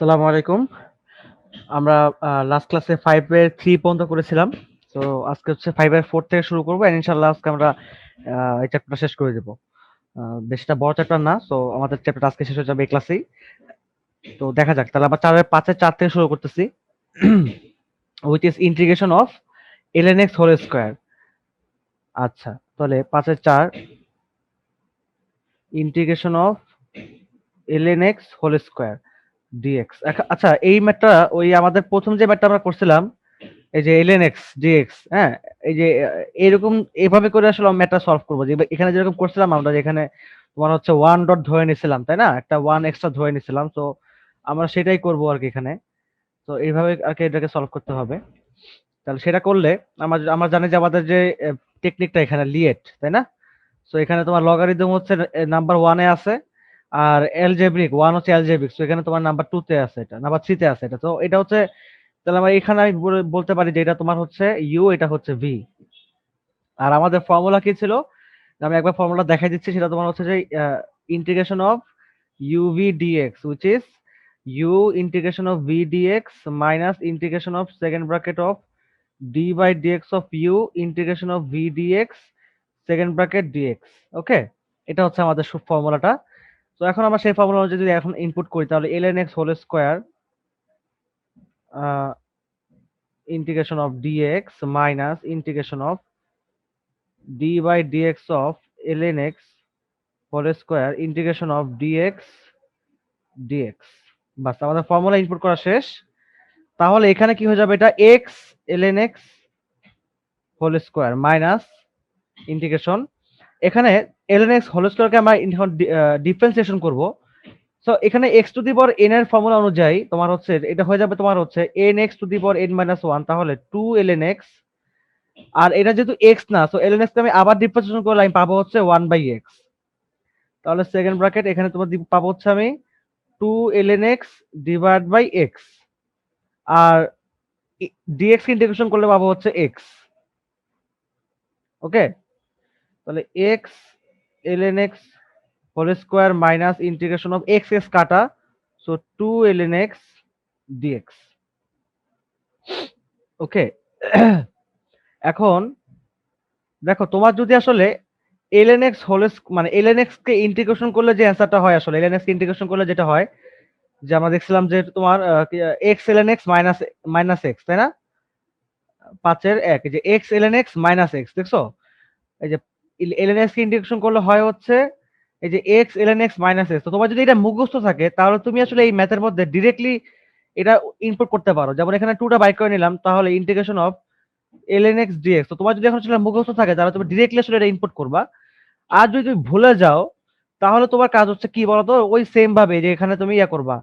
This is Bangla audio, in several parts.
আসসালামু আলাইকুম। আমরা লাস্ট ক্লাসে 5 এর 3 পর্যন্ত করেছিলাম। তো আজকে হচ্ছে 5 এর 4 থেকে শুরু করব এন্ড ইনশাআল্লাহ আজকে আমরা এই চ্যাপ্টারটা শেষ করে দেব। বেশিটা বড় চ্যাপ্টার না। সো আমাদের চ্যাপ্টারটা আজকে শেষ হয়ে যাবে এই ক্লাসেই। তো দেখা যাক। তাহলে আমরা 4 এর 5 এর 4 থেকে শুরু করতেছি। which is integration of ln x whole square। আচ্ছা, তাহলে 5 এর 4 integration of ln x whole square dx। আচ্ছা, এই ম্যাথটা ওই আমাদের প্রথম যে ম্যাথটা আমরা করছিলাম, এই যে ln x dx, হ্যাঁ, এই যে এরকম এভাবে করে আসলে ম্যাথটা সলভ করবো। যে এখানে যেরকম করছিলাম আমরা, যেখানে তোমার হচ্ছে ওয়ান ডট ধরে নিছিলাম, তাই না, একটা ওয়ান এক্সট্রা ধরে নিছিলাম। তো আমরা সেটাই করবো আর কি এখানে। তো এইভাবে আর কি এটাকে সলভ করতে হবে। তাহলে সেটা করলে আমরা আমরা জানি যে আমাদের যে টেকনিকটা এখানে লিয়েট, তাই না। তো এখানে তোমার লগারিদম হচ্ছে নাম্বার ওয়ানে আছে, আর এলজেব্রিক ওয়ান হচ্ছে এলজেব্রিক। তো এখানে তোমার নাম্বার টু তে আছে, এটা নাম্বার থ্রি তে আছে এটা। তো এটা হচ্ছে, তাহলে আমরা এখানে আমি বলতে পারি যে এটা তোমার হচ্ছে ইউ, এটা হচ্ছে ভি। আর আমাদের ফর্মুলা কি ছিল, আমি একবার ফর্মুলা দেখাই দিচ্ছি। সেটা তোমার হচ্ছে যে integration of u v dx, which is u integration of v dx minus integration of second bracket of d by dx of u integration of v dx second bracket dx. Okay, এটা হচ্ছে আমাদের ফর্মুলাটা। তো এখন আমরা সেই ফর্মুলা অনুযায়ী যদি এখন ইনপুট করি, তাহলে ln x whole square integration of dx minus integration of d by dx of ln x whole square integration of dx dx। বাস, আমাদের ফর্মুলা ইনপুট করা শেষ। তাহলে এখানে কি হয়ে যাবে, এটা x ln x whole square minus integration, এখানে ln x হোল স্কোয়ারকে আমরা এখন ডিফারেন্সিয়েশন করব। সো এখানে x to the power n এর ফর্মুলা অনুযায়ী তোমার হচ্ছে এটা হয়ে যাবে তোমার হচ্ছে n x to the power n minus 1, তাহলে 2 ln x। আর এটা যেহেতু এক্স না, সো ln x কে আমি আবার ডিফারেন্সিয়েশন করলে আমি পাবো হচ্ছে 1 বাই এক্স। তাহলে সেকেন্ড ব্র্যাকেট এখানে তোমার পাবো হচ্ছে আমি 2 ln x divide by X. আর ডিএক্স ইন্টিগ্রেশন করলে পাবো হচ্ছে এক্স। ওকে, তাহলে X ln x whole square minus integration of X x কাটা, so 2 ln x DX. Okay, এখন দেখো, তোমার যদি আসলে ln x হোল মানে ln x কে ইন্টিগ্রেশন করলে যে অ্যান্সারটা হয়, আসলে ln x কে ইন্টিগ্রেশন করলে যেটা হয়, যে আমরা দেখছিলাম যে তোমার x ln x minus minus x, তাই না, 5 এর 1, যে x ln x minus x, দেখছো, এই যে ln x কে ইন্টিগ্রেশন করলে হয় হচ্ছে এই যে x ln x minus x। তো তোমার যদি এটা মুখস্থ থাকে, তাহলে তুমি আসলে এই ম্যাথের মধ্যে ডিরেক্টলি এটা ইনপুট করতে পারো। যেমন এখানে 2টা বাইর করে নিলাম, তাহলে integration of ln x dx। তো তোমার যদি এখন আসলে মুখস্থ থাকে, তাহলে তুমি ডিরেক্টলি আসলে এটা ইনপুট করবা। আর যদি তুমি ভুলে যাও, তাহলে তোমার কাজ হচ্ছে কি বলতো, ওই সেম ভাবে যে এখানে তুমি ইয়া করবা,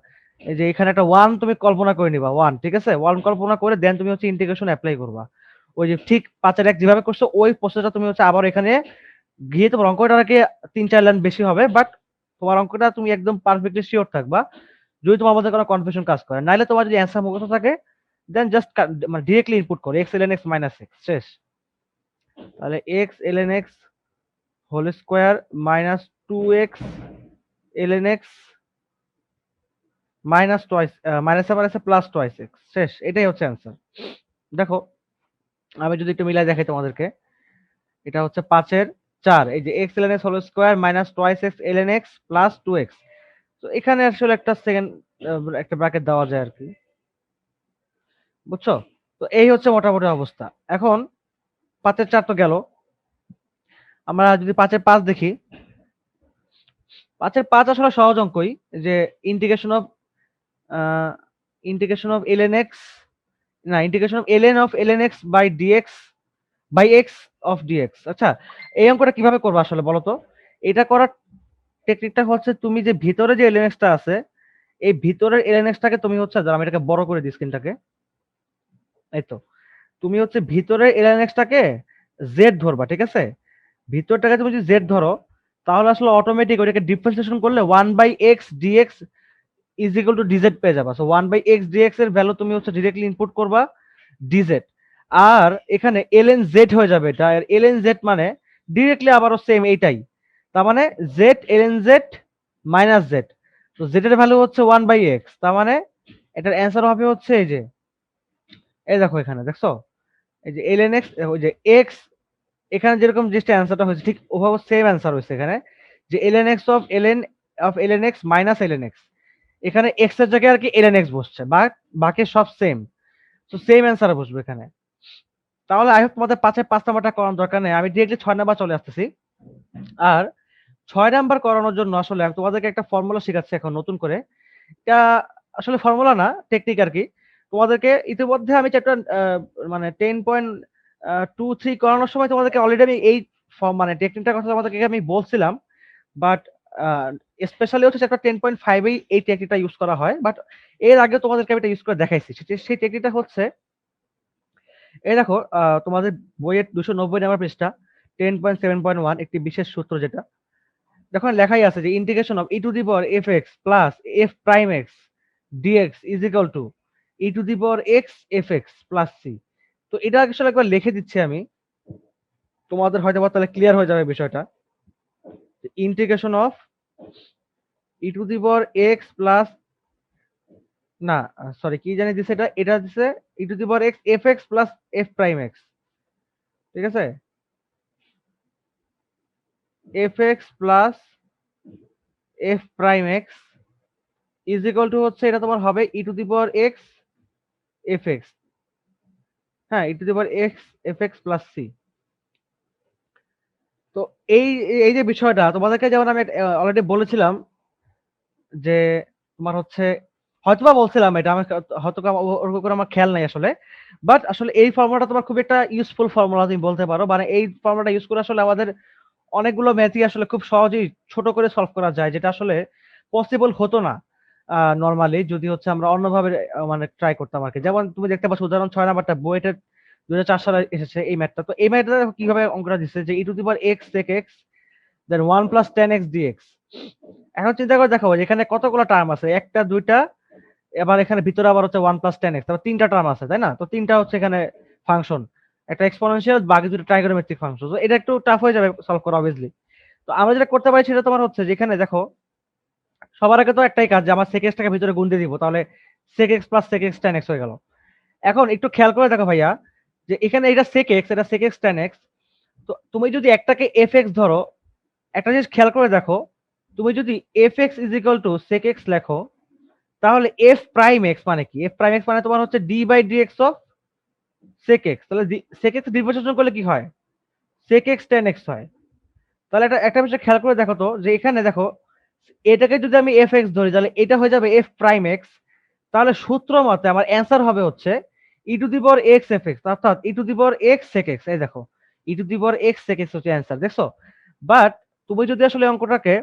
এই যে এখানে একটা ওয়ান তুমি কল্পনা করে নিবা, ওয়ান, ঠিক আছে, ওয়ান কল্পনা করে দেন তুমি হচ্ছে ইন্টিগ্রেশন অ্যাপ্লাই করবা। ওই যে ঠিক 5-1 যেভাবে করছো ওই প্রসেসটা তুমি হচ্ছে আবার এখানে গিয়ে, তোমার অঙ্কটা নাকি 3-4 লাইন বেশি হবে, বাট তোমার অঙ্কটা তুমি একদম পারফেক্টলি শিওর থাকবা যদি তোমার মধ্যে কোনো কনফিউশন কাজ করে। নাইলে তোমার যদি অ্যান্সার মুখস্থ থাকে, দেন জাস্ট মানে ডিরেক্টলি ইনপুট করো x ln x minus x, শেষ। তাহলে x ln x whole square minus 2x ln x minus twice, মাইনাসে মাইনাসে প্লাস টোয়াইস এক্স, শেষ। এটাই হচ্ছে অ্যান্সার। দেখো, আমি যদি একটু মিলাই দেখাই তোমাদেরকে, এটা হচ্ছে 5-এর 4, এই যে x ln x whole square minus twice x ln x plus 2x। তো এখানে আসলে একটা সেকেন্ড একটা ব্র্যাকেট দেওয়া যায় আর কি, বুঝছো। তো এই হচ্ছে মোটামুটি অবস্থা। এখন 5-এর 4 তো গেল, আমরা যদি 5-এর 5 দেখি, 5-এর 5 আসলে সহজ অঙ্কই, যে integration of integration of ln x, না, integration of ln x by dx by x of dx. আচ্ছা, এই অঙ্কটা কিভাবে করবো আসলে বলো তো। এটা করার টেকনিকটা হচ্ছে, তুমি যে ভিতরে যে ln x টা আছে, এই ভিতরের ln x টাকে তুমি হচ্ছে, আমি এটাকে বড় করে দিই স্ক্রিনটাকে, এই তো, তুমি হচ্ছে ভিতরের ln x টাকে জেড ধরবা, ঠিক আছে। ভিতরটাকে তুমি যদি জেড ধরো, তাহলে আসলে অটোমেটিক ওটাকে ডিফারেন্সিয়েশন করলে 1 by x dx is equal to dz পেয়ে যাবা। সো 1 বাই এক্স ডিএক্স এর ভ্যালু তুমি হচ্ছে ডিরেক্টলি ইনপুট করবা ডিজেড। আর এখানে ln z হয়ে যাবে এটা, আর ln z মানে ডিরেক্টলি আবারও সেম এইটাই, তার মানে z ln z minus z। তো z এর ভ্যালু হচ্ছে 1 বাই এক্স, তার মানে এটার অ্যান্সার হবে হচ্ছে এই যে, এই দেখো এখানে দেখছো, এই যে ln x, ওই যে x, এখানে যেরকম জিনিসটা অ্যান্সারটা হয়েছে ঠিক ওভাবে সেম অ্যান্সার হয়েছে এখানে, যে ln x ln x minus ln x, এখানে x এর জায়গায় আর কি ln x বসছে, বাকি সব সেম, তো সেম অ্যান্সার বসবে এখানে। তাহলে আই হোপ তোমাদের 5 নাম্বারটা করানোর দরকার নেই, আমি ডিরেক্টলি 6 নাম্বার চলে আসতেছি। আর 6 নাম্বার করানোর জন্য আসলে আমি তোমাদেরকে একটা ফর্মুলা শেখাচ্ছি এখন নতুন করে। এটা আসলে ফর্মুলা না, টেকনিক আর কি। তোমাদেরকে ইতিমধ্যে আমি চ্যাপ্টার মানে 10.23 করানোর সময় তোমাদেরকে অলরেডি আমি এই মানে টেকনিকটার কথা তোমাদেরকে আমি বলছিলাম, বাট স্পেশালি হচ্ছে চ্যাপ্টার 10.5 এই টেকনিকটা ইউজ করা হয়, বাট এর আগে তোমাদেরকে আমি এটা ইউজ করে দেখাইছি। সেই টেকনিকটা হচ্ছে, এই দেখো তোমাদের বইয়ের 290 নাম্বার পৃষ্ঠা 10.7.1 একটি বিশেষ সূত্র, যেটা দেখো লেখাই আছে যে integration of e to the power f x plus f prime x dx is equal to e to the power x f x plus c. তো এটা আসলে একবার লিখে দিচ্ছি আমি, তোমাদের হয়তো বা তাহলে ক্লিয়ার হয়ে যাবে বিষয়টা। Integration of e to the power x plus, না সরি কি জানি দিছে, এটা দিছে e to the power x f x plus f prime x, ঠিক আছে, f x plus f prime x is equal to হচ্ছে, এটা তোমার হবে e to the power x f x, হ্যাঁ e to the power x f x plus c. তো এই এই যে বিষয়টা তোমাদেরকে যেমন আমি অলরেডি বলেছিলাম যে তোমার হচ্ছে, হয়তোবা বলছিলাম এটা, আমি হয়তো ওরকম করে আমার খেয়াল নাই আসলে, বাট আসলে এই ফর্মুলাটা তোমার খুব একটা ইউজফুল ফর্মুলা তুমি বলতে পারো, মানে এই ফর্মুলাটা ইউজ করে আসলে আমাদের অনেকগুলো ম্যাথই আসলে খুব সহজেই ছোট করে সলভ করা যায়, যেটা আসলে পসিবল হতো না নর্মালি যদি হচ্ছে আমরা অন্যভাবে মানে ট্রাই করতাম আর কি। যেমন তুমি দেখতে পাচ্ছ উদাহরণ 6 নাম্বারটা বইয়ের 2004 সালে এসেছে এই ম্যাথটা। তো এই ম্যাথটা দেখো কিভাবে অঙ্কটা দিচ্ছে, যে ই to the power x sec x then 1 plus 10x dx। এখন চিন্তা করে দেখো যে এখানে কতগুলো টার্ম আছে, একটা দুইটা, এবার এখানে ভিতরে আবার হচ্ছে 1 প্লাস 10x, তারপর তিনটা টার্ম আছে তাই না? তো তিনটা হচ্ছে এখানে ফাংশন, একটা এক্সপোনেনশিয়াল, বাকি দুটো ট্রাইগোনোমেট্রিক ফাংশন। তো এটা একটু টাফ হয়ে যাবে সলভ করা অবভিয়াসলি। তো আমরা যেটা করতে পারি সেটা তোমার হচ্ছে, যেখানে দেখো সবার আগে তো একটাই কাজ যে আমার sec x টাকে ভিতরে গুণ দিয়ে দিব, তাহলে sec x plus sec x tan x হয়ে গেল। এখন একটু খেয়াল করে দেখো ভাইয়া, যে এখানে এটা sec x, এটা sec x tan x, তো তুমি যদি একটাকে fx ধরো, একটা জিনিস খেয়াল করে দেখো, তুমি যদি fx is equal two sec x লেখো, তাহলে f প্রাইম x মানে কি? f প্রাইম x মানে তোমার হচ্ছে d by dx of sec x, তাহলে sec x ডিফারেন্সিয়েশন করলে কি হয়? sec x tan x হয়। তাহলে একটা বিষয় খেয়াল করে দেখো তো, যে এখানে দেখো এটাকে যদি আমি fx ধরি, তাহলে এটা হয়ে যাবে f প্রাইম x, তাহলে সূত্র মতে আমার অ্যান্সার হবে হচ্ছে e to the power x f x, অর্থাৎ e to the power x sec x। এই দেখো e to the power x sec x হচ্ছে অ্যান্সার, দেখছো? বাট তুমি যদি আসলে অঙ্কটাকে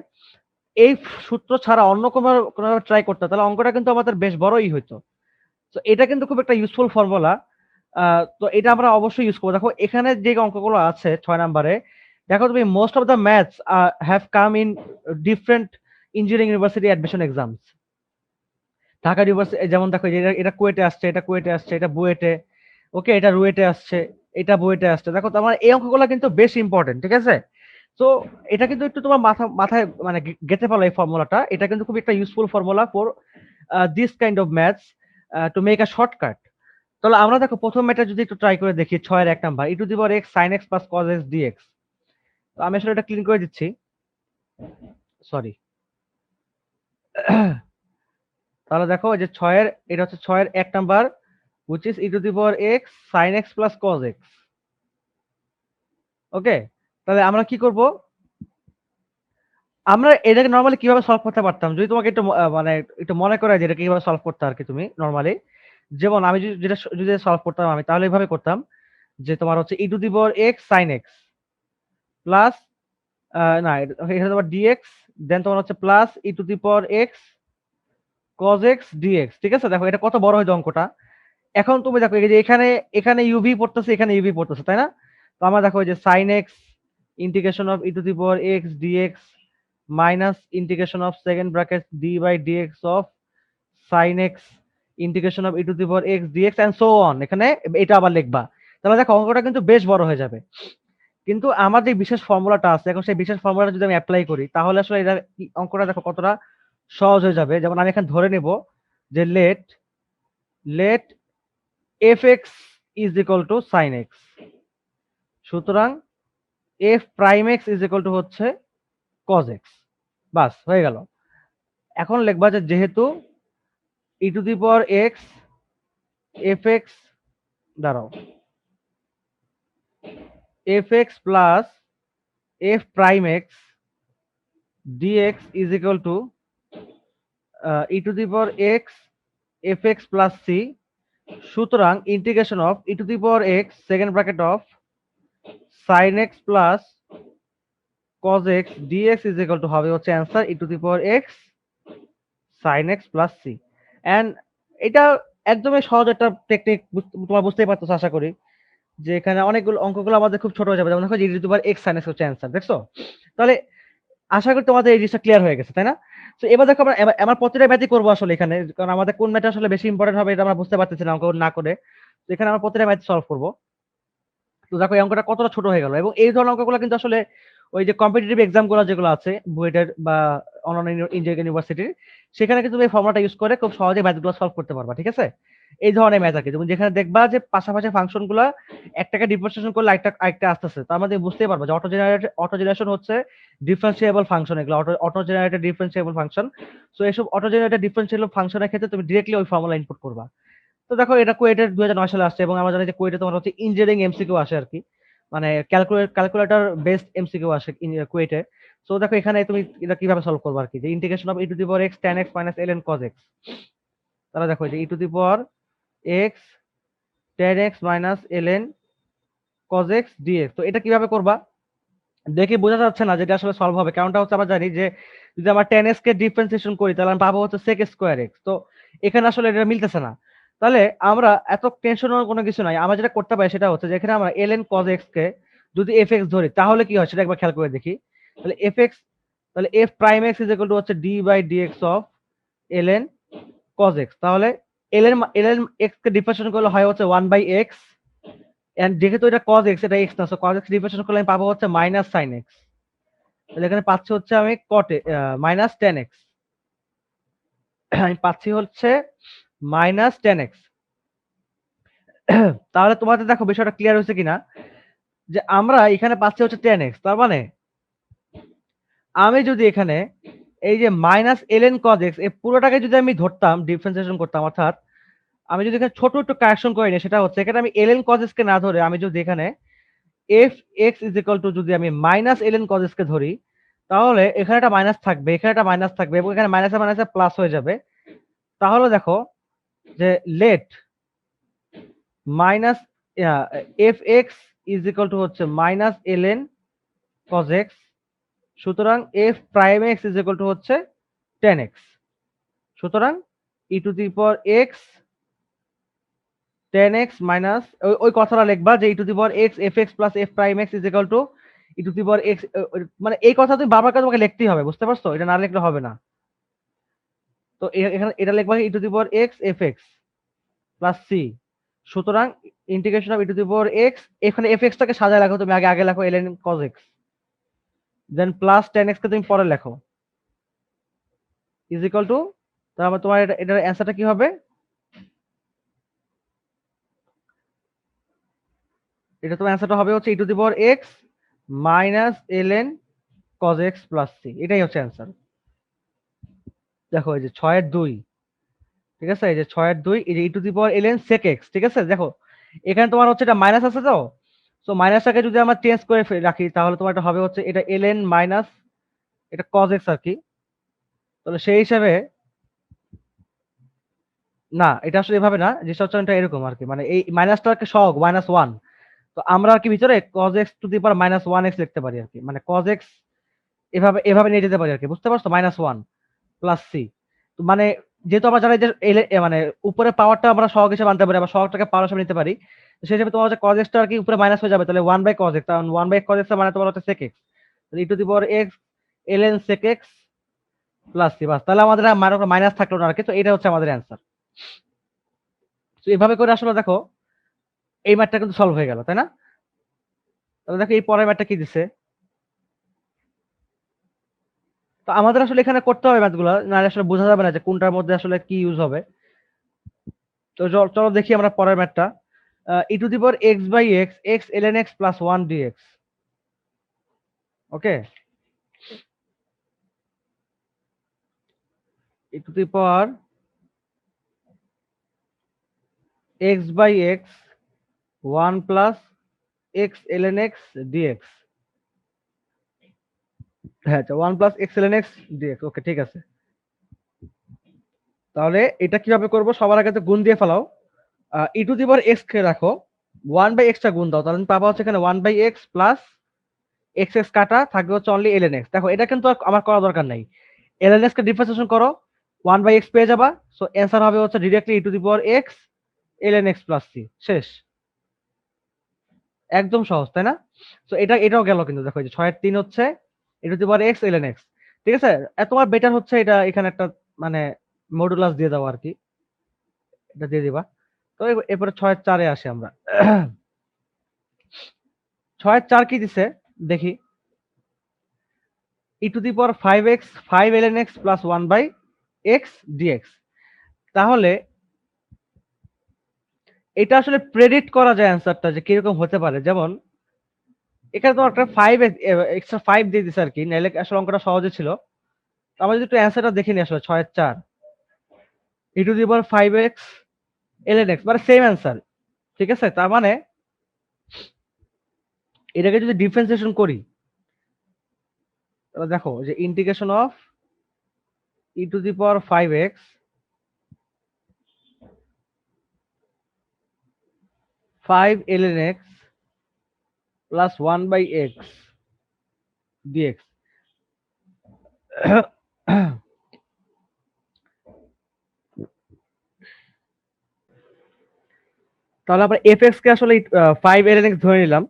এই সূত্র ছাড়া অন্য কোনোভাবে ট্রাই করতে, তাহলে অঙ্কটা কিন্তু আমাদের বেশ বড়ই হইতো। তো এটা কিন্তু খুব একটা ইউজফুল ফর্মুলা, তো এটা আমরা অবশ্যই ইউজ করবো। দেখো এখানে যে অঙ্কগুলো আছে 6 নাম্বারে, দেখো তুমি most of the maths have come in different engineering university admission exams. Dhaka university যেমন দেখো যে এটা কুয়েটে আসছে, এটা কুয়েটে আসছে, এটা বুয়েটে, ওকে এটা রুয়েটে আসছে, এটা বুয়েটে আসছে। দেখো তোমার এই অঙ্কগুলো কিন্তু বেশ ইম্পর্টেন্ট, ঠিক আছে? তো এটা কিন্তু একটু তোমার মাথায় মানে গেঁথে ফেলো এই ফর্মুলাটা, এটা কিন্তু খুব একটা useful formula for this kind of maths to make a shortcut. তাহলে আমরা দেখো প্রথম এটা যদি একটু ট্রাই করে দেখি, 6 এর 1 number E to the power x sin x plus cos x dx। তো আমি আসলে এটা ক্লিন করে দিচ্ছি, সরি। তাহলে দেখো যে 6 এর, এটা হচ্ছে 6 এর 1 number which is e to the power x sin x plus cos x, ওকে। তাহলে আমরা কি করব, আমরা এটাকে নরমালি কিভাবে সলভ করতে পারতাম যদি তোমাকে একটু মানে একটু মনে করাই যে এটা কিভাবে সলভ করতে আর কি তুমি নরমালি। যেমন আমি যেটা যদি সলভ করতাম আমি, তাহলে এইভাবে করতাম যে তোমার হচ্ছে e to the power x sin x plus, না এখানে তোমার dx, দেন তোমার হচ্ছে plus e to the power x cos x dx, ঠিক আছে? দেখো এটা কত বড় হয়েছে অঙ্কটা। এখন তুমি দেখো এই যে এখানে এখানে ইউভি পড়তেছে, এখানে ইউভি পড়তেছে, তাই না? তো আমরা দেখো এই যে sin x integration of e to the power x dx minus integration of second bracket d by dx of sin x integration of e to the power x dx and so on, এখানে এটা আবার লিখবা। তাহলে দেখো অঙ্কটা কিন্তু বেশ বড় হয়ে যাবে। কিন্তু আমার যে বিশেষ ফর্মুলাটা আছে, এখন সেই বিশেষ ফর্মুলাটা যদি আমি অ্যাপ্লাই করি, তাহলে আসলে এটা অঙ্কটা দেখো কতটা সহজ হয়ে যাবে। যেমন আমি এখানে ধরে নেব যে let let f x is equal to sine x. সুতরাং f prime x is equal to হচ্ছে কজ এক্স। বাস হয়ে গেল। এখন লিখবা যে যেহেতু e to the power x f x, দাঁড়াও, f x plus f prime x dx is equal to e to the power x fx plus c। সুতরাং integration of e to the power x second bracket of sin x plus cos x dx is equal to হবে হচ্ছে answer e to the power x sin x plus c। And এটা একদমই সহজ একটা টেকনিক, তোমার বুঝতেই পারতো আশা করি, যে এখানে অনেকগুলো অঙ্কগুলো আমাদের খুব ছোট হয়ে যাবে। যেমন দেখো e to the power x sin x হচ্ছে অ্যান্সার, দেখছো? তাহলে আশা করি তোমাদের এই জিনিসটা ক্লিয়ার হয়ে গেছে, তাই না? তো এবার দেখো আমরা আমার প্রতিটা ম্যাথই করবো আসলে এখানে, কারণ আমাদের কোন ম্যাথ আসলে বেশি ইম্পর্টেন্ট হবে এটা আমরা বুঝতে পারতেছি না অঙ্ক না করে। তো এখানে আমরা প্রতিটা ম্যাথ সলভ করবো। তো দেখো এই অঙ্কটা কতটা ছোট হয়ে গেল, এবং এই ধরনের অঙ্কগুলো কিন্তু আসলে ওই যে কম্পিটিটিভ এক্সাম গুলো যেগুলো আছে বুয়েটের বা অন্যান্য ইঞ্জিনিয়ারিং ইউনিভার্সিটির, সেখানে কিন্তু এই ফর্মুলাটা ইউজ করে খুব সহজে ম্যাথগুলো সলভ করতে পারবা, ঠিক আছে? এই ধরনের ম্যাথ আর কি, যেমন যেখানে দেখবা যে পাশাপাশি ফাংশন গুলা একটাকে ডিফারেন্সিয়েশন করলে একটা আসতেছে, তার মধ্যে বুঝতেই পারবা যে অটো জেনারেশন হচ্ছে ডিফারেন্সিয়েবল ফাংশন, এগুলো auto generated differentiable function. So এইসব অটো জেনারেটেড ডিফারেন্সিয়েবল ফাংশনের ক্ষেত্রে তুমি ডিরেক্টলি ওই ফর্মুলা ইনপুট করবা। তো দেখো এটা কুয়েটের 2009 সালে আসছে, এবং আমরা জানি যে কুয়েটে তোমার হচ্ছে ইঞ্জিনিয়ারিং এমসিকিউ আসে আর কি, মানে ক্যালকুলেটর বেসড এমসিকিউ আসে কুয়েটে। সো দেখো এখানে তুমি এটা কিভাবে সলভ করবে আর কি, যে integration of e to the power x tan x minus ln cos x। তাহলে দেখো যে ই to the power x tan x minus ln cos x dx। তো এটা কিভাবে করবা দেখে বোঝা যাচ্ছে না যেটা আসলে সলভ হবে, কারণটা হচ্ছে আমরা জানি যে যদি আমরা tan x কে ডিফারেন্সিয়েশন করি তাহলে আমি পাবো হচ্ছে sec স্কয়ার x। তো এখানে আসলে এটা মিলতেছে না। তাহলে আমরা এত টেনশন হওয়ার কোনো কিছু নাই, আমরা যেটা করতে পারি সেটা হচ্ছে যে এখানে আমরা ln cos x কে যদি fx ধরি তাহলে কি হয় সেটা একবার খেয়াল করে দেখি। তাহলে fx, তাহলে f prime x is equal to হচ্ছে d by dx of ln cos x। তাহলে ln x কে ডিফারেন্সিয়েশন করলে হয় হচ্ছে 1 বাই x, এন্ড যেহেতু এটা cos x, এটা x না, সো cos x ডিফারেন্সিয়েশন করলে আমি পাবো হচ্ছে মাইনাস sin x। তাহলে এখানে পাচ্ছি হচ্ছে আমি মাইনাস টেন এক্স, আমি পাচ্ছি হচ্ছে মাইনাস টেন এক্স। তাহলে তোমাদের দেখো বিষয়টা ক্লিয়ার হয়েছে কিনা, যে আমরা এখানে পাচ্ছি হচ্ছে টেন এক্স, তার মানে আমি যদি এখানে এই যে মাইনাস ln cos x এই পুরোটাকে যদি আমি ধরতাম ডিফারেন্সিয়েশন করতাম, অর্থাৎ আমি যদি এখানে ছোট একটু কারেকশন করে নিই, সেটা হচ্ছে এখানে আমি ln cos x কে না ধরে আমি যদি এখানে f x is equal two যদি আমি মাইনাস ln cos x কে ধরি, তাহলে এখানে একটা মাইনাস থাকবে, এখানে একটা মাইনাস থাকবে, এবং এখানে মাইনাসে মাইনাসে প্লাস হয়ে যাবে। তাহলে দেখো যে let minus f x is equal to হচ্ছে মাইনাস ln cos x। সুতরাং f prime x is equal to হচ্ছে টেন এক্স। সুতরাং e to the power x tan x minus ওই কথাটা লিখবা যে ই to the power x f x plus f prime x is equal to e to the power x, মানে এই কথা তুমি বারবার করে তোমাকে লিখতেই হবে, বুঝতে পারছো? এটা না লিখলে হবে না। তো এখানে এটা লিখবা e to the power x f x plus c. সুতরাং integration of e to the power x, এখানে এফ এক্স টাকে সাজায় রাখো, তুমি আগে আগে লেখো ln cos x, দেন প্লাস টেন এক্স কে তুমি পরে লেখো ইজ ইকুয়াল টু, তারপর তোমার এটার অ্যান্সারটা কি হবে, এটা তোমার অ্যান্সারটা হবে হচ্ছে e to the power x minus ln cos x plus c. এটাই হচ্ছে অ্যান্সার। দেখো এই যে 6-2, ঠিক আছে, এই যে 6-2, এই যে ই to the power ln sec x, ঠিক আছে? দেখো এখানে তোমার হচ্ছে এটা মাইনাস আছে, তো সো মাইনাসটাকে যদি আমরা চেঞ্জ করে রাখি তাহলে তোমার এটা হবে হচ্ছে এটা ln মাইনাস এটা cos x আর কি। তাহলে সেই হিসাবে না, এটা আসলে এভাবে না, জিনিসটা হচ্ছে এটা এরকম আর কি, মানে এই মাইনাসটাকে সহগ মাইনাস ওয়ান, তো আমরা আর কি ভিতরে cos x to the power minus one x লিখতে পারি আর কি, মানে cos x এভাবে এভাবে নিয়ে যেতে পারি আর কি, বুঝতে পারছো? Minus one plus c. তো মানে যেহেতু আমরা জানি যে মানে উপরে পাওয়ারটা আমরা সহগ হিসেবে আনতে পারি, আবার সহগটাকে পাওয়ার হিসেবে নিতে পারি, তো সেই হিসেবে তোমার হচ্ছে cos x টা আর কি উপরে মাইনাস হয়ে যাবে, তাহলে ওয়ান বাই cos x, কারণ ওয়ান বাই cos x মানে তোমার হচ্ছে sec x, e to the power x ln sec x plus c. বাস, তাহলে আমাদের মাইনাস থাকলো না আর কি। তো এটা হচ্ছে আমাদের অ্যান্সার। তো এভাবে করে আসলে দেখো এই ম্যাথটা কিন্তু সলভ হয়ে গেল, তাই না? তাহলে দেখো এই পরের ম্যাথটা কি দিছে। তো আমাদের আসলে এখানে করতে হবে ম্যাথগুলো, নাহলে আসলে বোঝা যাবে না যে কোনটার মধ্যে আসলে কি ইউজ হবে। তো চলো দেখি আমরা পরের ম্যাথটা। E to the power x by x x ln x plus 1 dx। Okay, e to the power x by x 1 plus x ln x dx। হ্যাঁ, আচ্ছা 1 plus x ln x dx। Okay, ঠিক আছে। তাহলে এটা কিভাবে করব? সবার আগে তো গুণ দিয়ে ফেলাও। ই টু দি পাওয়ার এক্স কে রাখো, 1 বাই এক্সটা গুণ দাও, তাহলে পাবা হচ্ছে এখানে 1 by x plus x x কাটা থাকবে হচ্ছে অনলি ln x। দেখো এটা কিন্তু আর আমার করা দরকার নাই, ln x কে ডিফারেন্সিয়েশন করো, 1 বাই এক্স পেয়ে যাবা। সো অ্যান্সার হবে হচ্ছে directly e to the power x ln x plus c. শেষ, একদম সহজ, তাই না? সো এটাও গেল কিন্তু। দেখো এই যে 6 এর 3 হচ্ছে e to the power x ln x। ঠিক আছে, তোমার বেটার হচ্ছে এটা এখানে একটা মানে মডুলাস দিয়ে দাও আর কি, এটা দিয়ে দিবা। তো এরপরে 6 এর 4 এ আসি আমরা। 6 এর 4 কি দিছে দেখি, e to the power 5x 5 ln x plus 1 by x dx। তাহলে এটা আসলে প্রেডিক্ট করা যায় অ্যান্সারটা যে কিরকম হতে পারে। যেমন এখানে তো একটা 5 এক্সট্রা 5 দিয়ে দিছে আর কি, নাহলে আসলে অঙ্কটা সহজে ছিল। তো আমরা যদি একটু অ্যান্সারটা দেখে নিই, আসলে 6 এর 4 e to the power 5x ln x মানে সেম অ্যান্সার। ঠিক আছে, তার মানে এটাকে যদি ডিফারেন্সিয়েশন করি, তাহলে দেখো যে integration of e to the power 5x 5 ln x plus 1 by x dx। তাহলে আমরা fx কে আসলে 5 ln x ধরে নিলাম।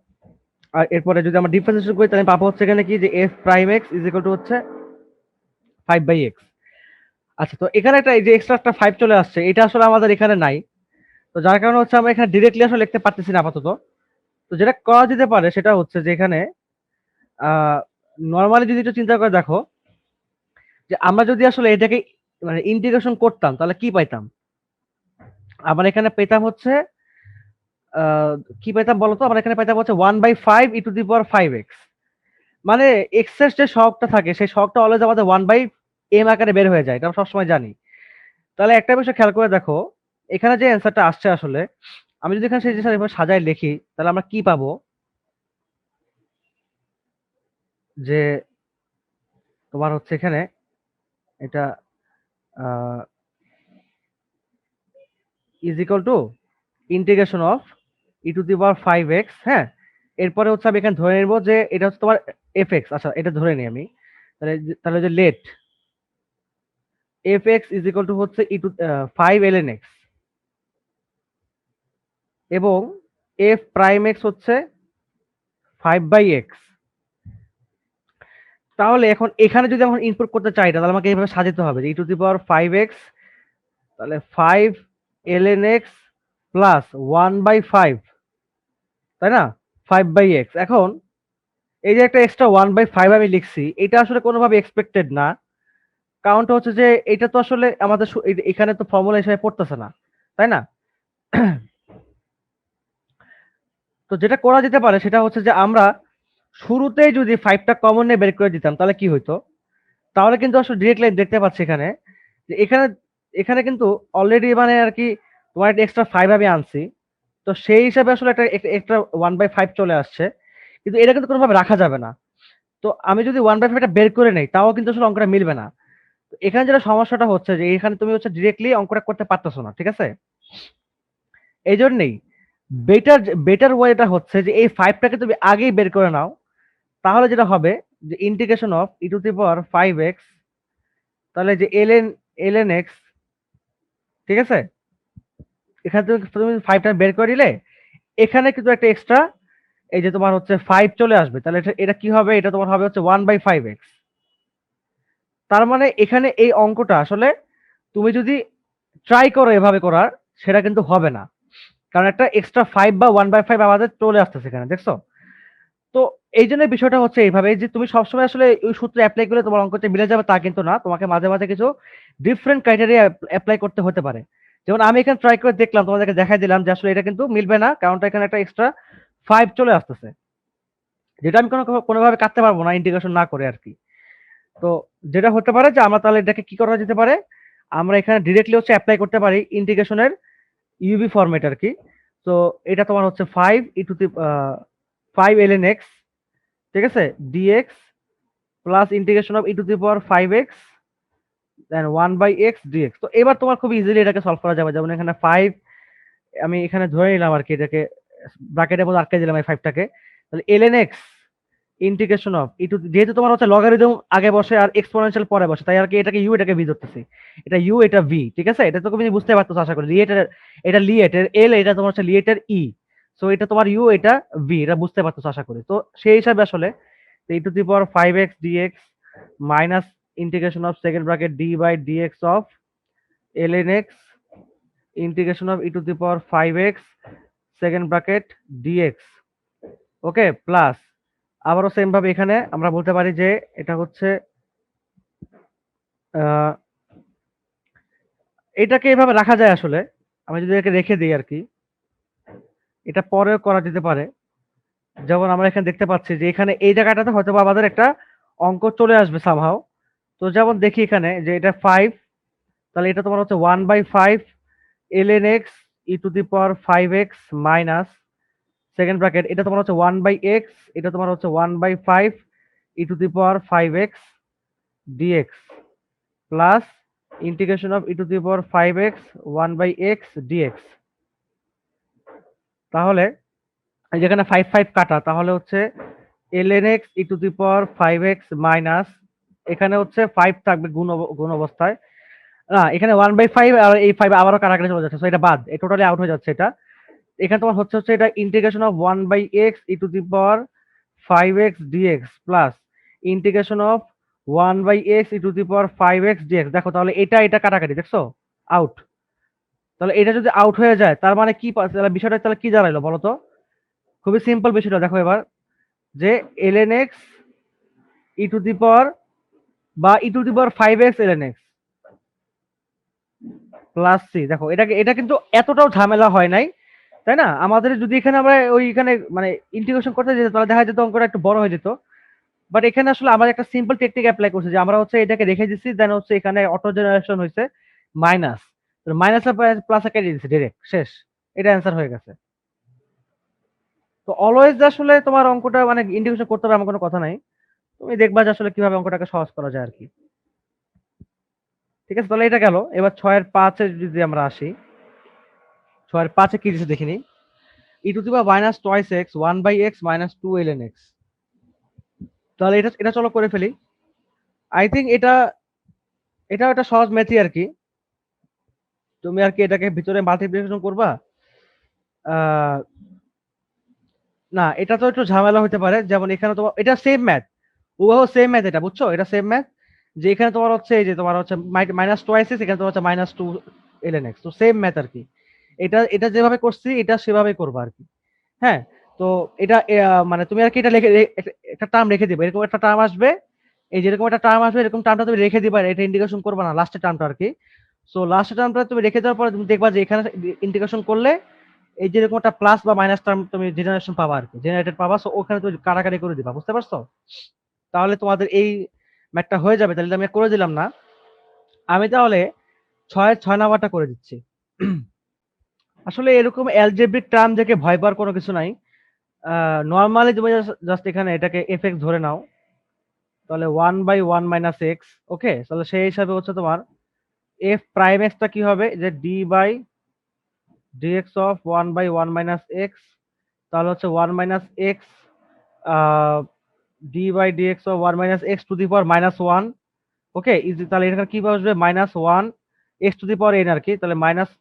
আর এরপরে যদি আমরা ডিফারেন্সিয়েশন করি, তাহলে পাবো হচ্ছে এখানে কি যে f prime x is equal to হচ্ছে 5 বাই x। আচ্ছা, তো এখানে একটা এই যে এক্সট্রা একটা 5 চলে আসছে, এটা আসলে আমাদের এখানে নাই। তো যার কারণে হচ্ছে আমরা এখানে ডিরেক্টলি আসলে লিখতে পারতেছি না আপাতত। তো যেটা করা যেতে পারে সেটা হচ্ছে যে এখানে নর্মালি যদি একটু চিন্তা করে দেখো, যে আমরা যদি আসলে এটাকে মানে ইন্টিগ্রেশন করতাম তাহলে কি পাইতাম? আমরা এখানে পেতাম হচ্ছে আহ, কি পেতাম বলতো? আমরা এখানে পেতাম হচ্ছে 1/5 e to the power 5x। মানে এক্স এর যে সহগটা থাকে সেই সহগটা অলওয়েজ আমাদের 1/m আকারে বের হয়ে যায়, এটা আমরা সবসময় জানি। তাহলে একটা বিষয় খেয়াল করে দেখো, এখানে যে অ্যান্সারটা আসছে আসলে, আমি যদি এখানে সেই জিনিসটা এভাবে সাজায় লিখি, তাহলে আমরা কি পাবো? যে তোমার হচ্ছে এখানে এটা is equal two integration of e to the power 5x। হ্যাঁ, এরপরে হচ্ছে আমি এখানে ধরে নেব যে এটা হচ্ছে তোমার fx। আচ্ছা, এটা ধরে নিই আমি। তাহলে তাহলে যে let fx is equal to হচ্ছে ই টু 5 ln x এবং f প্রাইম x হচ্ছে 5 বাই x। তাহলে এখন এখানে যদি আমরা ইনপুট করতে চাই, তাহলে আমাকে এইভাবে সাজাতে হবে যে ই টু দি পাওয়ার 5x, তাহলে 5 ln x প্লাস 1 বাই 5, তাই না? 5 বাই x। এখন এই যে একটা এক্সট্রা 1 বাই 5 আমি লিখছি, এটা আসলে কোনোভাবে এক্সপেক্টেড না। কারণটা হচ্ছে যে এটা তো আসলে আমাদের এখানে তো ফর্মুলা হিসেবে পড়তেছে না, তাই না? তো যেটা করা যেতে পারে সেটা হচ্ছে যে আমরা শুরুতেই যদি 5টা কমন নিয়ে বের করে দিতাম, তাহলে কি হইতো? তাহলে কিন্তু আসলে ডিরেক্ট লাইন দেখতে পাচ্ছি এখানে, যে এখানে এখানে কিন্তু অলরেডি মানে আর কি তোমার একটা এক্সট্রা 5 আমি আনছি। তো সেই হিসাবে আসলে একটা 1/5 চলে আসছে, কিন্তু এটা কিন্তু কোনোভাবে রাখা যাবে না। তো আমি যদি 1/5 টা বের করে নেই, তাও কিন্তু আসলে অঙ্কটা মিলবে না। তো এখানে যেটা সমস্যাটা হচ্ছে যে এখানে তুমি হচ্ছে ডিরেক্টলি অঙ্কটা করতে পারতেছো না, ঠিক আছে? এই জন্যই বেটার বেটার ওয়েটা হচ্ছে যে এই 5টাকে তুমি আগেই বের করে নাও। তাহলে যেটা হবে যে integration of e to the power 5x, তাহলে যে ln x, ঠিক আছে? এখানে তুমি 5টা বের করে দিলে, এখানে কিন্তু একটা এক্সট্রা এই যে তোমার হচ্ছে 5 চলে আসবে। তাহলে এটা কি হবে? এটা তোমার হবে হচ্ছে 1/5x। তার মানে এখানে এই অঙ্কটা আসলে তুমি যদি ট্রাই করো এভাবে করার, সেটা কিন্তু হবে না। কারণ একটা এক্সট্রা 5 বা 1/5 আমাদের চলে আসতেছে এখানে, দেখছো? তো এই জন্য বিষয়টা হচ্ছে এইভাবে যে তুমি সবসময় আসলে ওই সূত্র অ্যাপ্লাই করলে তোমার অঙ্কটা মিলে যাবে তা কিন্তু না। তোমাকে মাঝে মাঝে কিছু ডিফারেন্ট ক্রাইটেরিয়া অ্যাপ্লাই করতে হতে পারে। যেমন আমি এখানে ট্রাই করে দেখলাম, তোমাদেরকে দেখাই দিলাম যে আসলে এটা কিন্তু মিলবে না, কারণটা এখানে একটা এক্সট্রা 5 চলে আসতেছে, যেটা আমি কোনোভাবে কাটতে পারবো না ইন্টিগ্রেশন না করে আর কি। তো যেটা হতে পারে যে আমরা তাহলে এটাকে কি করা যেতে পারে, আমরা এখানে ডিরেক্টলি হচ্ছে অ্যাপ্লাই করতে পারি ইন্টিগ্রেশনের ইউবি ফরম্যাট আর কি। তো এটা তোমার হচ্ছে 5 e two the 5 ln x, ঠিক আছে, dx plus integration of e to the power 5x then 1/x dx। তো এবার তোমার খুব ইজিলি এটাকে সলভ করা যাবে। যেমন এখানে 5 আমি এখানে ধরে নিলাম আর কি, এটাকে ব্র্যাকেটের মধ্যে আটকে দিলাম এই 5টাকে। তাহলে ln x integration of e to, যেহেতু তোমার হচ্ছে লগারিদম আগে বসে আর এক্সপোনেনশিয়াল পরে বসে, তাই আর কি এটাকে ইউ এটাকে ভি ধরতেছি। এটা ইউ এটা ভি, ঠিক আছে, এটা তো তুমি বুঝতে পারতেছো আশা করি। লিয়েটের এটা লিয়েটের এল, এটা তোমার হচ্ছে লিয়েটের ই, সো এটা তোমার ইউ এটা ভি, এটা বুঝতে পারতেছো আশা করি। তো সেই হিসাবে আসলে e to the power 5x dx minus integration of second bracket d by dx of ln x integration of e to the power 5x second bracket dx, okay, plus আবারও সেম ভাবে এখানে আমরা বলতে পারি যে এটা হচ্ছে এটাকে এভাবে রাখা যায় আসলে। আমি যদি এটাকে রেখে দিই আর কি, এটা পরেও করা যেতে পারে। যেমন আমরা এখানে দেখতে পাচ্ছি যে এখানে এই জায়গাটাতে হয়তো বা আমাদের একটা অঙ্ক চলে আসবে সামহাও। তো যেমন দেখি এখানে যে এটা 5, তাহলে এটা তোমার হচ্ছে 1/5 ln x e to the power 5x minus second bracket, এটা তোমার হচ্ছে 1/x, এটা তোমার হচ্ছে 1/5 e to the power 5x dx plus integration of e to the power 5x 1/x dx। তাহলে এই যেখানে 5 5 কাটা, তাহলে হচ্ছে ln x e to the power 5x minus, এখানে হচ্ছে 5 থাকবে গুণ অবস্থায়, না এখানে 1/5 আর এই 5 আবারও কাটাকাটি চলে যাচ্ছে, সো এটা বাদ, এটা টোটালি আউট হয়ে যাচ্ছে। এটা এখানে তোমার হচ্ছে এটা integration of 1/x E to the power 5x dx plus integration of 1/x E to the power 5x dx। দেখো তাহলে এটা এটা কাটাকাটি দেখছো আউট। তাহলে এটা যদি আউট হয়ে যায় তার মানে কি, তাহলে বিষয়টা তাহলে কি দাঁড়াইলো বলো তো? খুবই সিম্পল বিষয়টা দেখো এবার, যে ln x e to the power বা e to the power 5x ln x plus c. দেখো এটা কিন্তু এতটাও ঝামেলা হয় নাই, তাই না? আমাদের যদি এখানে আমরা ওইখানে মানে ইন্টিগ্রেশন করতে যেত তাহলে দেখা যেত অঙ্কটা একটু বড় হয়ে যেত। বাট এখানে আসলে আমরা একটা সিম্পল টেকনিক অ্যাপ্লাই করছি, যে আমরা হচ্ছে এটাকে রেখে দিচ্ছি, দেন হচ্ছে এখানে অটো জেনারেশন হয়েছে মাইনাস, মাইনাস প্লাস কেটে দিচ্ছি ডিরেক্ট, শেষ, এটা অ্যান্সার হয়ে গেছে। তো অলওয়েজ আসলে তোমার অঙ্কটা মানে ইন্টিগ্রেশন করতে হবে এমন কোনো কথা নাই, তুমি দেখবা যে আসলে কিভাবে অঙ্কটাকে সহজ করা যায় আর কি। ঠিক আছে, তাহলে এটা গেল। এবার 6-5 যদি আমরা আসি, 6-5 কি দিচ্ছে দেখিনি, e to the power minus twice x 1/x minus 2 ln x। তাহলে এটা এটা চলো করে ফেলি। আই থিঙ্ক এটা এটা একটা সহজ ম্যাথই আর কি। তুমি আর কি এটাকে ভিতরে মাল্টিপ্লিকেশন করবা, আহ, না এটা তো একটু ঝামেলা হতে পারে। যেমন এখানে তোমার এটা সেম ম্যাথ, ওহ সেম ম্যাথ, এটা বুঝছো, এটা সেম ম্যাথ, যে এখানে তোমার হচ্ছে এই যে তোমার হচ্ছে মাইনাস টোয়াইস এক্স, এখানে তোমার হচ্ছে মাইনাস 2 ln x, তো সেম ম্যাথ আর কি। এটা এটা যেভাবে করছি এটা সেভাবেই করবা আর কি। হ্যাঁ, তো এটা মানে তুমি আর কি এটা লিখে একটা টার্ম রেখে দিবে, এরকম একটা টার্ম আসবে, এই যেরকম একটা টার্ম আসবে এরকম টার্মটা তুমি রেখে দিবা, এটা ইন্টিগ্রেশন করবে না লাস্টের টার্মটা আর কি। সো লাস্টের টার্মটা তুমি রেখে দেওয়ার পরে তুমি দেখবা যে এখানে ইন্টিগ্রেশন করলে এই যে এরকম একটা প্লাস বা মাইনাস টার্ম তুমি জেনারেশন পাবা আর কি, জেনারেটেড পাবা, সো ওখানে তুমি কাটাকাটি করে দিবা, বুঝতে পারছো? তাহলে তোমাদের এই ম্যাথটা হয়ে যাবে। তাহলে আমি করে দিলাম না, আমি তাহলে 6 নাম্বারটা করে দিচ্ছি। আসলে এরকম অ্যালজেব্রিক টার্ম থেকে ভয় পাওয়ার কোনো কিছু নাই। নর্মালি তুমি জাস্ট এখানে এটাকে এফ এক্স ধরে নাও, তাহলে 1/1 মাইনাস এক্স, ওকে, তাহলে সেই হিসাবে হচ্ছে তোমার এফ প্রাইম এক্সটা কি হবে, যে d by dx of 1/1 minus x, তাহলে হচ্ছে 1 minus x d by dx of 1 minus x to the power minus 1, okay easy. তাহলে এখানে কি বসবে, minus 1 x to the power n আর কি, তাহলে minus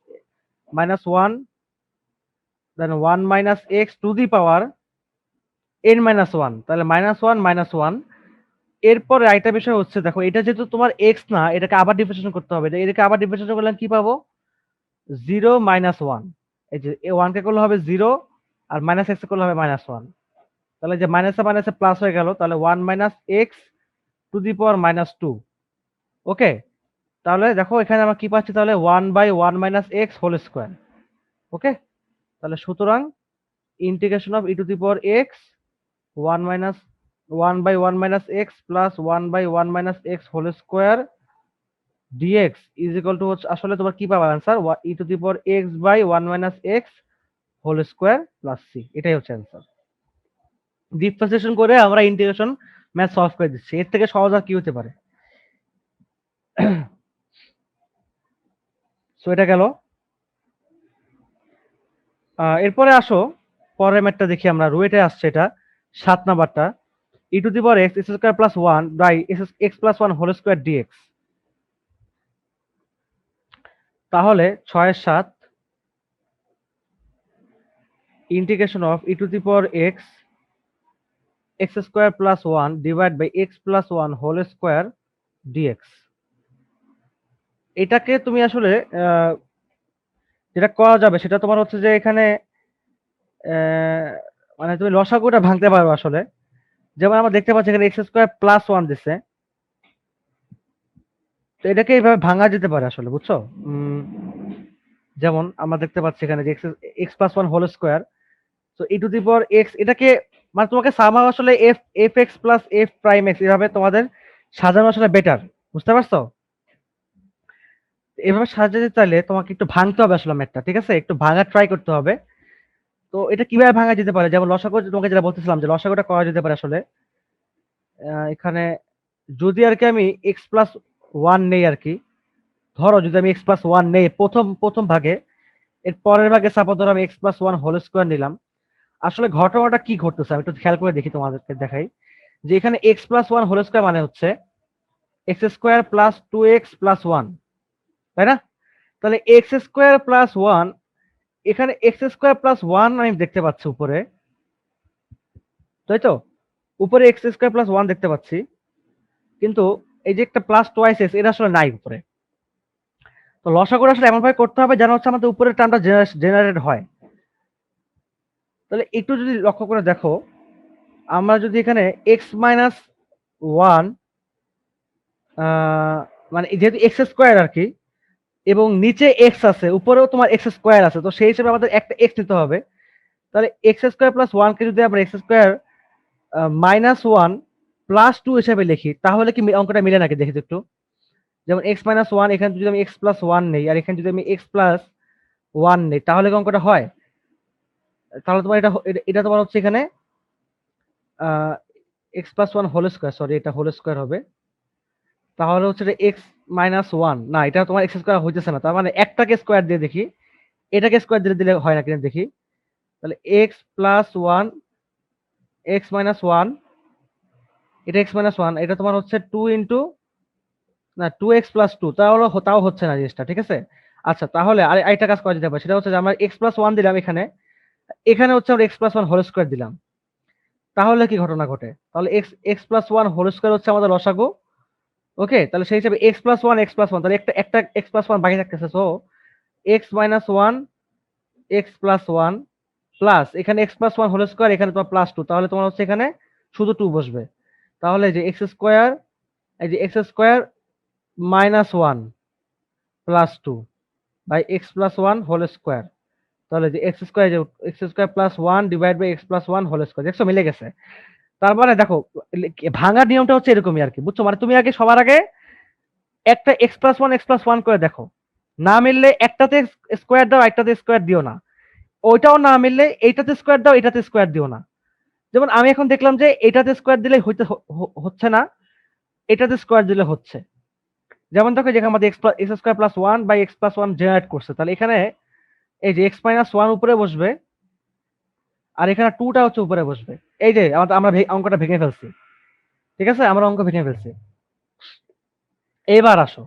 minus 1 then 1 minus x to the power n minus 1, তাহলে মাইনাস 1 মাইনাস 1। এরপর আরেকটা বিষয় হচ্ছে, দেখো এটা যেহেতু তোমার এক্স না, এটাকে আবার ডিফারেন্সিয়েশন করতে হবে, এটাকে আবার ডিফারেন্সিয়েশন করলে কি পাবো, 0 মাইনাস 1, এই যে 1 কে করলে হবে 0 আর মাইনাস এক্স করলে হবে মাইনাস 1, তাহলে যে মাইনাসে মাইনাসে প্লাস হয়ে গেল, তাহলে 1 minus x to the power minus 2, okay. তাহলে দেখো এখানে আমরা কি পাচ্ছি, তাহলে 1/1 minus x whole square. Okay, তাহলে সুতরাং integration of e to the power x 1/1 minus x plus 1/1 minus x whole square dx is equal to হচ্ছে, আসলে তোমার কি পাবা answer, e to the power x by 1 minus x whole square plus c, এটাই হচ্ছে অ্যান্সার। ডিফারেন্সিয়েশন করে আমরা ইন্টিগ্রেশন ম্যাথ সলভ করে দিচ্ছি, এর থেকে সহজ আর কি হতে পারে। সো এটা গেল। এরপরে আসো পরের ম্যাথটা দেখি আমরা, রুয়েটে আসছে এটা 7 নাম্বারটা, e to the power x square plus 1 by x plus 1 whole square dx. তাহলে 6/7 integration of e to the power x square plus 1 divide by x plus 1 whole square dx. এটাকে তুমি আসলে যেটা করা যাবে সেটা তোমার হচ্ছে যে এখানে মানে তুমি লসাগুটা ভাঙতে পারবে আসলে। যেমন আমরা দেখতে পাচ্ছি এখানে এক্স স্কোয়ার প্লাস 1 দিচ্ছে, তো এটাকে এইভাবে ভাঙা যেতে পারে আসলে, বুঝছো? যেমন আমরা দেখতে পাচ্ছি এখানে যে এক্স প্লাস 1 হোল স্কোয়ার, তো ই টু দি পাওয়ার এক্স, এটাকে মানে তোমাকে সামহাও আসলে F F x plus f prime x এভাবে তোমাদের সাজানো আসলে বেটার, বুঝতে পারছো? এভাবে সাজাতে চাইলে তোমাকে একটু ভাঙতে হবে আসলে ম্যাথটা, ঠিক আছে? একটু ভাঙা ট্রাই করতে হবে। তো এটা কিভাবে ভাঙা যেতে পারে, যেমন লসাগু তোমাকে যেটা বলতেছিলাম যে লসাগুটা করা যেতে পারে আসলে এখানে যদি আর কি আমি এক্স প্লাস 1 নেই আর কি, ধরো যদি আমি এক্স প্লাস 1 নেই প্রথম প্রথম ভাগে, এর পরের ভাগে সাপোজ ধরো আমি এক্স প্লাস 1 হোল স্কোয়ার নিলাম। আসলে ঘটনাটা কি ঘটতেছে আমি একটু খেয়াল করে দেখি, তোমাদেরকে দেখাই যে এখানে এক্স প্লাস 1 হোল স্কোয়ার মানে হচ্ছে x square plus 2x plus 1, তাই না? তাহলে এক্স স্কোয়ার প্লাস 1, এখানে এক্স স্কোয়ার প্লাস 1 আমি দেখতে পাচ্ছি উপরে, তাই তো? উপরে এক্স স্কোয়ার প্লাস 1 দেখতে পাচ্ছি, কিন্তু এই যে একটা প্লাস টোয়াইস এক্স এটা আসলে নাই উপরে। তো লসাগুটা আসলে এমন ভাবে করতে হবে যেন হচ্ছে আমাদের উপরের টার্মটা জেনারেট হয়। তাহলে একটু যদি লক্ষ্য করে দেখো, আমরা যদি এখানে এক্স মাইনাস 1 মানে যেহেতু এক্স স্কোয়ার আর কি, এবং নিচে এক্স আছে উপরেও তোমার এক্স স্কোয়ার আছে, তো সেই হিসেবে আমাদের একটা এক্স নিতে হবে। তাহলে এক্স স্কোয়ার প্লাস 1 কে যদি আমরা এক্স স্কোয়ার মাইনাস 1 প্লাস 2 হিসেবে লিখি, তাহলে কি অঙ্কটা মিলে নাকি দেখি তো একটু। যেমন এক্স মাইনাস 1, এখানে যদি আমি এক্স প্লাস 1 নেই আর এখানে যদি আমি এক্স প্লাস 1 নেই, তাহলে কি অঙ্কটা হয়? তাহলে তোমার এটা এটা তোমার হচ্ছে এখানে x plus 1 whole square, sorry এটা হোল স্কোয়ার হবে। তাহলে হচ্ছে এক্স মাইনাস 1, না এটা তোমার এক্স স্কোয়ার হইতেছে না, তার মানে একটাকে স্কোয়ার দিয়ে দেখি, এটাকে স্কোয়ার দিয়ে দিলে হয় না কিনা দেখি। তাহলে এক্স প্লাস 1 এক্স মাইনাস 1, এটা এক্স মাইনাস 1, এটা তোমার হচ্ছে 2 ইন্টু, না 2x প্লাস 2, তাহলে তাও হচ্ছে না জিনিসটা, ঠিক আছে? আচ্ছা তাহলে আরেকটা কাজ করা যেতে পারে, সেটা হচ্ছে যে আমরা এক্স প্লাস 1 দিলাম এখানে, এখানে হচ্ছে আমরা এক্স প্লাস 1 হোল স্কোয়ার দিলাম, তাহলে কি ঘটনা ঘটে? তাহলে x x plus 1 whole square হচ্ছে আমাদের লসাগু। ওকে, তাহলে সেই হিসাবে এক্স প্লাস 1 এক্স প্লাস 1, তাহলে একটা একটা এক্স প্লাস 1 বাকি থাকতেছে, so x minus 1 x plus 1 plus এখানে এক্স প্লাস 1 হোল স্কোয়ার, এখানে তোমার প্লাস 2, তাহলে তোমার হচ্ছে এখানে শুধু 2 বসবে। তাহলে যে এক্স স্কোয়ার, এই যে x square minus 1 plus 2 by x plus 1 whole square, তাহলে যে এক্স স্কোয়ার, যে x square plus 1 divide by x plus 1 whole square, দেখছো মিলে গেছে। তার মানে দেখো ভাঙার নিয়মটা হচ্ছে এরকমই আর কি, বুঝছো? মানে তুমি আগে সবার আগে একটা এক্স প্লাস 1 এক্স প্লাস 1 করে দেখো, না মিললে একটাতে স্কোয়ার দাও, একটাতে স্কোয়ার দিও না। ওইটাও না মিললে এইটাতে স্কোয়ার দাও, এটাতে স্কোয়ার দিও না। যেমন আমি এখন দেখলাম যে এটাতে স্কোয়ার দিলে হচ্ছে না, এটাতে স্কোয়ার দিলে হচ্ছে। যেমন দেখো যেখানে আমাদের x square plus 1 by x plus 1 generate করছে, তাহলে এখানে এই যে এক্স মাইনাস 1 উপরে বসবে আর এখানে 2টা হচ্ছে উপরে বসবে। এই যে আমরা অঙ্কটা ভেঙে ফেলছি, ঠিক আছে? আমরা অঙ্ক ভেঙে ফেলছি। এবার আসো,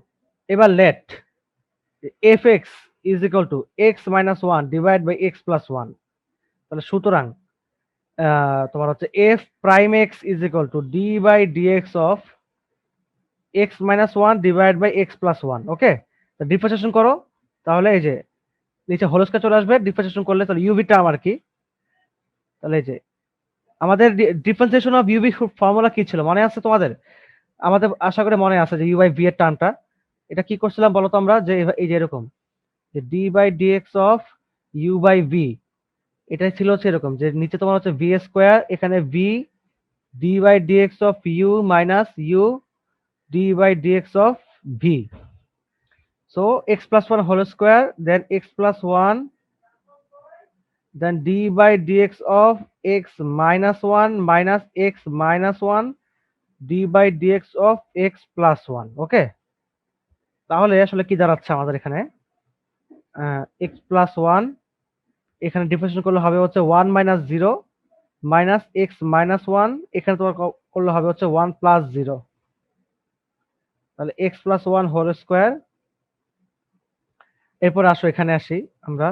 এবার let f x is equal to x minus 1 divide by x plus 1। তাহলে সুতরাং তোমার হচ্ছে f prime x is equal to d by dx of x minus 1 divide by x plus 1। Okay, তো ডিফারেন্সিয়েশন করো, তাহলে এই যে নিচে হোল স্কয়ার চলে আসবে, ডিফারেন্সিয়েশন করলে তাহলে ইউভি টার্ম আর কি। তাহলে এই যে আমাদের ডিফারেন্সিয়েশন অফ ইউভি ফর্মুলা কি ছিল মনে আছে তোমাদের? আমাদের আশা করি মনে আছে যে ইউ বাই ভি এর টার্মটা, এটা কি করছিলাম বলতো আমরা, যে এই যে এরকম যে d by dx of u by v, এটাই ছিল হচ্ছে এরকম যে নিচে তোমার হচ্ছে ভি স্কোয়ার, এখানে v d by dx of u minus u d by dx of v. So x plus one whole square then x plus one then d by dx of x minus one minus x minus one d by dx of x plus one. Okay, তাহলে আসলে কি দাঁড়াচ্ছে আমাদের এখানে, এক্স প্লাস ওয়ান, এখানে ডিফারেন্সিয়েশন করলে হবে হচ্ছে one minus zero minus x minus one, এখানে তোমার করলে হবে হচ্ছে ওয়ান প্লাস জিরো, তাহলে x plus one whole square. এরপর আসো এখানে আসি, আমরা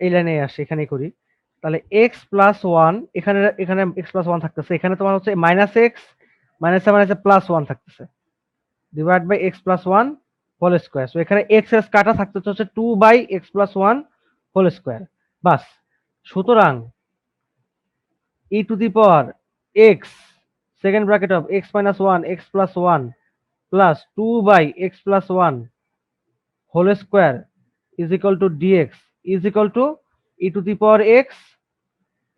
এই লাইনে আসি, এখানেই করি। তাহলে এক্স প্লাস ওয়ান, এখানে এখানে এক্স প্লাস ওয়ান থাকতেছে, এখানে তোমার হচ্ছে মাইনাস এক্স মাইনাসে মাইনাসে প্লাস ওয়ান থাকতেছে, divide by x plus one whole square. So এখানে এক্স এস কাটা থাকতেছে হচ্ছে two by x plus one whole square. বাস, সুতরাং e to the power x second bracket of x minus one x plus one plus two by x plus one whole square is equal to dx is equal to e to the power x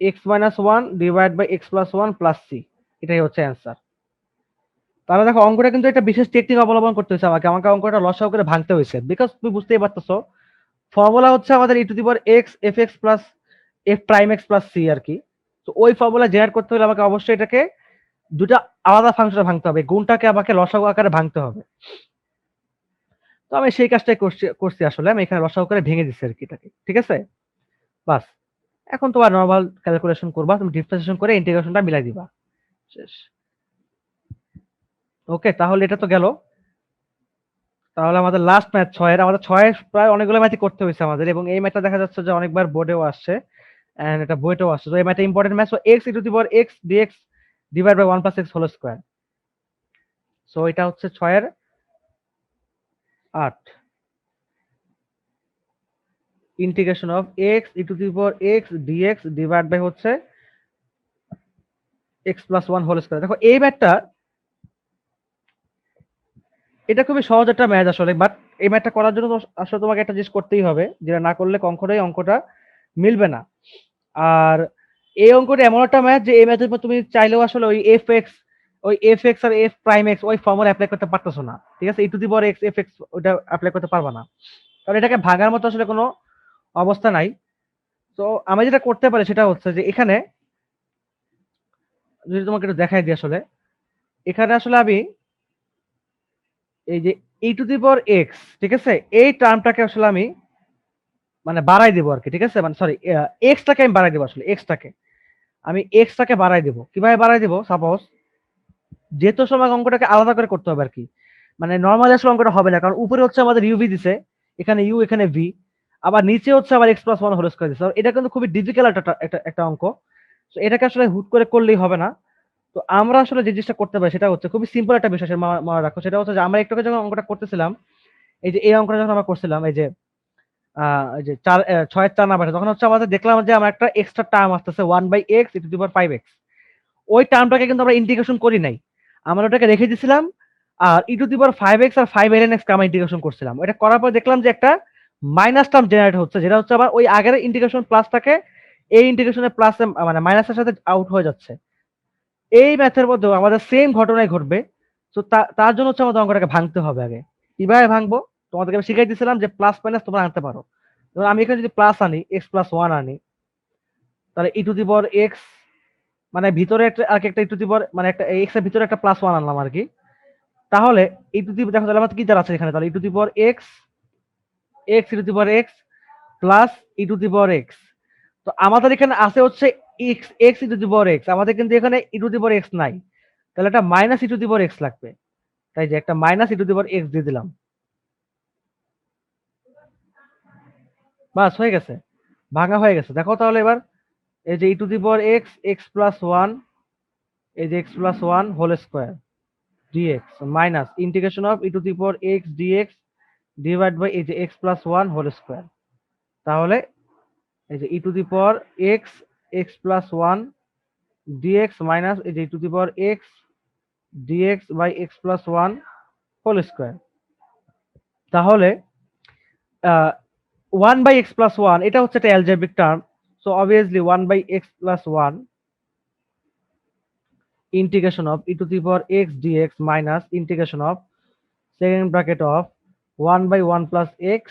x minus one divide by x plus one plus c. এটাই হচ্ছে অ্যান্সার। তাহলে দেখো অঙ্কটা কিন্তু একটা বিশেষ টেকনিক অবলম্বন করতে হয়েছে আমাকে, অঙ্কটা লসাগু করে ভাঙতে হয়েছে, বিকজ তুমি বুঝতেই পারতেছো ফর্মুলা হচ্ছে আমাদের e to the power x f x plus f prime x plus c আর কি। তো ওই ফর্মুলা জেনারেট করতে হলে আমাকে অবশ্যই এটাকে দুটা আলাদা ফাংশনে ভাঙতে হবে, গুণটাকে আমাকে লসাগু আকারে ভাঙতে হবে। তো আমি সেই কাজটাই করছি আসলে, আমি এখানে লসাগু করে ভেঙে দিচ্ছি আর কি এটাকে, ঠিক আছে। বাস, এখন তোমার নর্মাল ক্যালকুলেশন করবা, তুমি ডিফারেন্সিয়েশন করে ইন্টিগ্রেশনটা মিলাই দিবা, শেষ। ওকে, তাহলে এটা তো গেল। তাহলে আমাদের লাস্ট ম্যাথ ছয়ের, আমাদের ছয়ের প্রায় অনেকগুলো ম্যাথই করতে হয়েছে আমাদের, এবং এই ম্যাথটা দেখা যাচ্ছে যে অনেকবার বোর্ডেও আসছে এন্ড এটা বইতেও আসছে। তো এই ম্যাথটা important math. So x e to the power x dx divide by one plus x whole square. So এটা হচ্ছে ছয়ের 8, integration of x e to the power x dx divide by হচ্ছে x plus one whole square. দেখো এই ম্যাথটা, এটা খুবই সহজ একটা ম্যাথ আসলে, বাট এই ম্যাথটা করার জন্য আসলে তোমাকে একটা জিনিস করতেই হবে, যেটা না করলে কখনোই অঙ্কটা মিলবে না। আর এই অঙ্কটা এমন একটা ম্যাথ যে এই ম্যাথের উপর তুমি চাইলেও আসলে ওই এফ এক্স আর এফ প্রাইম এক্স ওই ফর্মুলা অ্যাপ্লাই করতে পারতেছো না, ঠিক আছে। E to the power x f x ওটা অ্যাপ্লাই করতে পারবা না, কারণ এটাকে ভাঙার মতো আসলে কোনো অবস্থা নাই। তো আমি যেটা করতে পারি সেটা হচ্ছে যে এখানে যদি তোমাকে একটু দেখাই দিই, আসলে এখানে আসলে আমি এই যে ই টু দি পাওয়ার এক্স, ঠিক আছে, এই টার্মটাকে আসলে আমি মানে বাড়াই দেবো আর কি, ঠিক আছে, মানে সরি এক্সটাকে আমি বাড়াই দেবো, আসলে এক্সটাকে বাড়াই দেবো। কিভাবে বাড়াই দেবো, সাপোজ যেহেতু সময় অঙ্কটাকে আলাদা করে করতে হবে আর কি, মানে নর্মালি আসলে অঙ্কটা হবে না, কারণ উপরে হচ্ছে আমাদের ইউভি দিছে, এখানে ইউ এখানে ভি, আবার নিচে হচ্ছে আবার x plus one whole square দিছে। এটা কিন্তু খুবই ডিফিকাল্ট একটা অঙ্ক। তো এটাকে আসলে হুট করে করলেই হবে না। তো আমরা আসলে যে জিনিসটা করতে পারি সেটা হচ্ছে খুবই সিম্পল একটা বিষয় মনে রাখো, সেটা হচ্ছে যে আমরা একটু আগে যখন অঙ্কটা করতেছিলাম, এই যে এই অঙ্কটা যখন আমরা করছিলাম, এই যে ছয়ের 4 নাম্বার, তখন হচ্ছে আমাদের দেখলাম যে আমরা একটা এক্সট্রা টার্ম আসতেছে one by x e to the power five x. ওই টার্মটাকে কিন্তু আমরা ইন্টিগ্রেশন করি নাই, আমরা ওটাকে রেখে দিছিলাম, আর e to the power five x আর ফাইভ এল এন এক্স আমরা ইন্টিগ্রেশন করছিলাম। এটা করার পর দেখলাম যে একটা মাইনাস টার্ম জেনারেট হচ্ছে, যেটা হচ্ছে আবার ওই আগের ইন্টিগ্রেশন প্লাসটাকে এই ইন্টিগ্রেশনের প্লাস মানে মাইনাসের সাথে আউট হয়ে যাচ্ছে। এই ম্যাথের মধ্যেও আমাদের সেম ঘটনাই ঘটবে। তো তার জন্য হচ্ছে আমাদের অঙ্কটাকে ভাঙতে হবে আগে। কিভাবে ভাঙবো তোমাদেরকে আমি শিখাই দিয়েছিলাম, যে প্লাস মাইনাস তোমরা আনতে পারো। যেমন আমি এখানে যদি প্লাস আনি, এক্স প্লাস ওয়ান আনি, তাহলে e to the power x, মানে ভিতরে একটা আর একটা ই টু দি পাওয়ার, মানে একটা এক্স এর ভিতরে একটা প্লাস ওয়ান আনলাম আর কি। তাহলে ই টু দি, দেখো তাহলে আমাদের কি দ্বারা আছে এখানে, তাহলে e to the power x x e to the power x plus e to the power x. তো আমাদের এখানে আছে হচ্ছে x x e to the power x, আমাদের কিন্তু এখানে ই টু দি পাওয়ার এক্স নাই, তাহলে একটা minus E to the power x লাগবে। তাই যে একটা minus E to the power x দিয়ে দিলাম, বাস হয়ে গেছে, ভাঙা হয়ে গেছে। দেখো তাহলে এবার এই যে ই to the power x x plus one, এই যে x plus one whole square dx minus integration of e to the power x dx divide by এই যে x plus one whole square. তাহলে এই যে ই to the power x x plus one dx minus এই যে ই to the power x dx by x plus one whole square. তাহলে 1/x+1 এটা হচ্ছে একটা algebraic term. So obviously 1/x+1 integration of e to the power x dx minus integration of second bracket of 1/1 plus x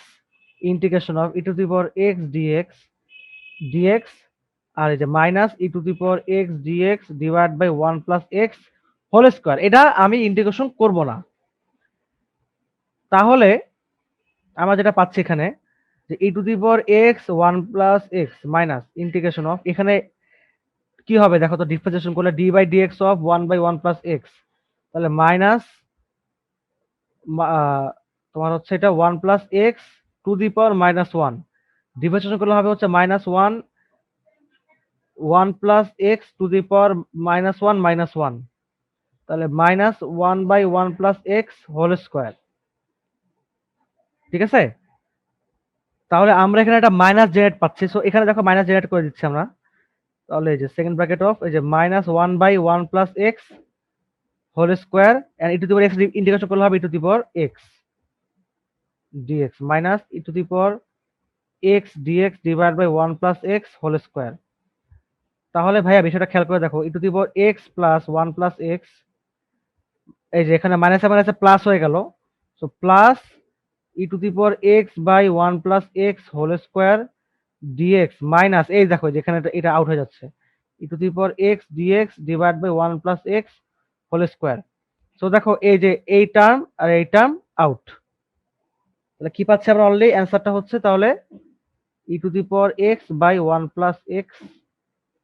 integration of e to the power x dx আর এই যে minus e to the power x dx divide by 1 plus x whole square. এটা আমি ইন্টিগ্রেশন করব না। তাহলে আমরা যেটা পাচ্ছি এখানে যে e to the power x 1 plus x minus integration of, এখানে কি হবে দেখো তো, ডিফারেন্সিয়েশন করলে d by dx of 1/1 plus x, তাহলে মাইনাস তোমার হচ্ছে এটা 1 plus x to the power minus 1, differentiation করলে হবে হচ্ছে minus 1 plus x to the power minus 1 minus 1, তাহলে minus 1/1 plus x whole square. ঠিক আছে, তাহলে আমরা এখানে একটা মাইনাস জেনারেট পাচ্ছি। সো এখানে দেখো মাইনাস জেনারেট করে দিচ্ছি আমরা। তাহলে এই যে সেকেন্ড ব্র্যাকেট অফ এই যে minus 1/1 plus x whole square and e to the power x integration করলে হবে e to the power x dx minus e to the power x dx divide by 1 plus x whole square. তাহলে ভাইয়া বিষয়টা খেয়াল করে দেখো, e to the power x plus 1 plus x, এই যে এখানে মাইনাসে মাইনাসে প্লাস হয়ে গেল। So plus e to the power x by 1 plus x whole square dx minus এই দেখো যেখানে এটা আউট হয়ে যাচ্ছে, e to the power x dx divide by 1 plus x whole square. So দেখো এই যে এই টার্ম আর এই টার্ম আউট, তাহলে কি পাচ্ছি আমরা অনলি অ্যান্সারটা হচ্ছে তাহলে e to the power x by 1 plus x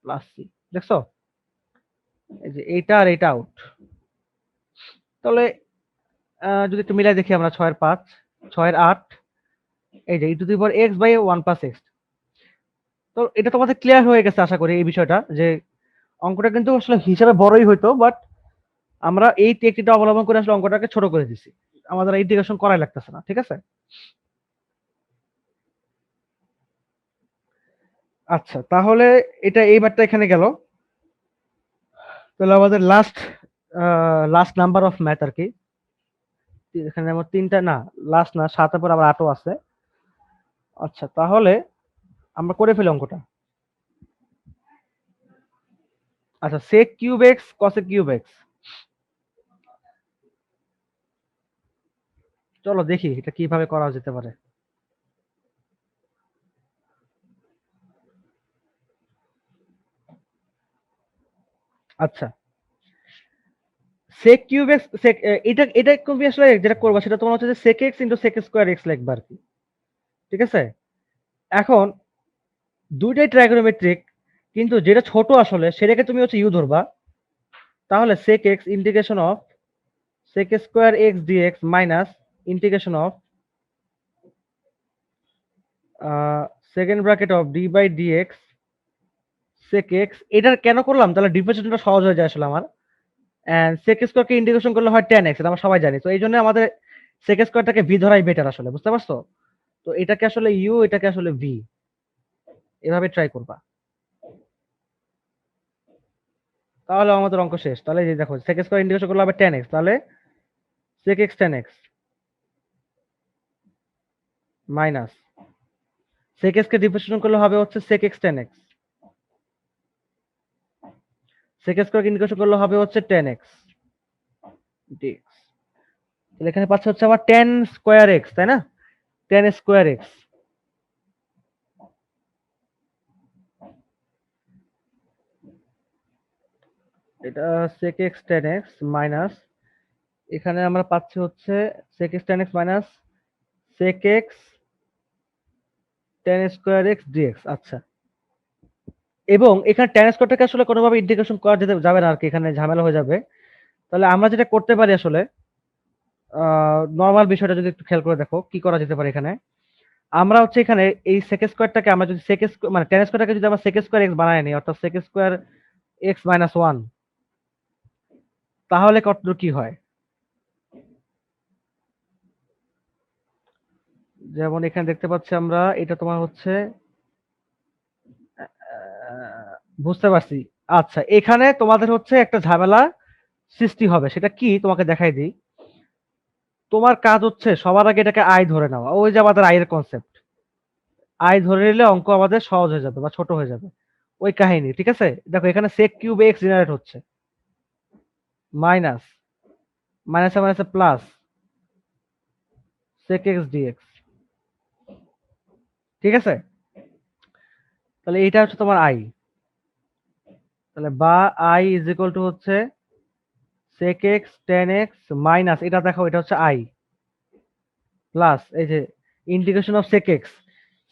plus c। দেখছো এই যে এইটা আর এইটা আউট। তাহলে যদি একটু মিলাই দেখি আমরা 6 এর 5 6 এর 8, এই যে e to the power x by 1 plus x। তো এটা তোমাদের ক্লিয়ার হয়ে গেছে আশা করি এই বিষয়টা, যে অঙ্কটা কিন্তু আসলে হিসাবে বড়ই হইতো, বাট আমরা এই টেকনিকটা অবলম্বন করে আসলে অঙ্কটাকে ছোট করে দিছি, আমাদের ইন্টিগ্রেশন করাই লাগতেছে না। ঠিক আছে, আচ্ছা তাহলে এটা এইবারটা এখানে গেল। তাহলে আমাদের লাস্ট নাম্বার অফ ম্যাথ আর কি, এখানে আমার তিনটা না, লাস্ট না, 7 পর আবার 8ও আছে। আচ্ছা তাহলে আমরা করে ফেলি অঙ্কটা। আচ্ছা sec cube x cosec cube x, চলো দেখি এটা কিভাবে করা যেতে পারে। আচ্ছা sec কিউব x এটা এটা তুমি আসলে যেটা করবা সেটা তোমার হচ্ছে যে sec x into sec square x লিখবা আর কি। ঠিক আছে, এখন দুইটাই ট্রাইগোনোমেট্রিক, কিন্তু যেটা ছোট আসলে সেটাকে তুমি হচ্ছে ইউ ধরবা। তাহলে sec x integration of sec square x dx minus integration of second bracket of d by dx sec x। এটা কেন করলাম, তাহলে ডিফারেন্সিয়েশনটা সহজ হয়ে যায় আসলে আমার। এন্ড sec স্কয়ারকে ইন্টিগ্রেশন করলে হয় tan x, এটা আমরা সবাই জানি। তো এই জন্য আমাদের sec স্কয়ারটাকে v ধরাই বেটার আসলে, বুঝতে পারছো? তো এটাকে আসলে u, এটাকে আসলে v, এভাবে ট্রাই করবা, তাহলে আমাদের অঙ্ক শেষ। তাহলে এই যে দেখো sec স্কয়ার ইন্টিগ্রেশন করলে হবে tan x, তাহলে sec x tan x minus sec x কে ডিফারেন্সিয়েশন করলে হবে হচ্ছে sec x tan x, sec square কে ইন্টিগ্রেশন করলে হবে হচ্ছে tan x dx। তাহলে এখানে পাচ্ছে হচ্ছে আবার tan স্কয়ার x, তাই না? tan স্কয়ার x, এটা sec x tan x minus, এখানে আমরা পাচ্ছি হচ্ছে sec x tan x minus sec x tan square x dx। আচ্ছা, এবং এখানে tan স্কয়ারটাকে আসলে কোনোভাবে ইন্টিগ্রেশন করা যেতে যাবে না আর কি, এখানে ঝামেলা হয়ে যাবে। তাহলে আমরা যেটা করতে পারি আসলে, নরমাল বিষয়টা যদি একটু খেয়াল করে দেখো কি করা যেতে পারে। এখানে আমরা হচ্ছে এখানে এই sec স্কয়ারটাকে আমরা যদি sec স্কয়ার মানে tan স্কয়ারটাকে যদি আমরা sec স্কয়ার x বানায় নিই, অর্থাৎ sec স্কয়ার x মাইনাস 1, তাহলে কতদূর কি হয়। যেমন এখানে দেখতে পাচ্ছি আমরা, এটা তোমার হচ্ছে বুঝতে পারছি। আচ্ছা এখানে তোমাদের হচ্ছে একটা ঝামেলা সৃষ্টি হবে, সেটা কি তোমাকে দেখাই দিই। তোমার কাজ হচ্ছে সবার আগে এটাকে আই ধরে নেওয়া, ওই যে আমাদের আয়ের কনসেপ্ট, আই ধরে নিলে অঙ্ক আমাদের সহজ হয়ে যাবে বা ছোট হয়ে যাবে, ওই কাহিনী। ঠিক আছে, দেখো এখানে sec কিউব এক্স জেনারেট হচ্ছে, মাইনাস মাইনাসে মাইনাসে প্লাস sec এক্স ডিএক্স। ঠিক আছে, তাহলে এইটা হচ্ছে তোমার আই, তাহলে বা আই ইজ ইকুয়াল টু হচ্ছে sec x tan x minus, এটা দেখো এটা হচ্ছে আই, প্লাস এই যে integration of sec x,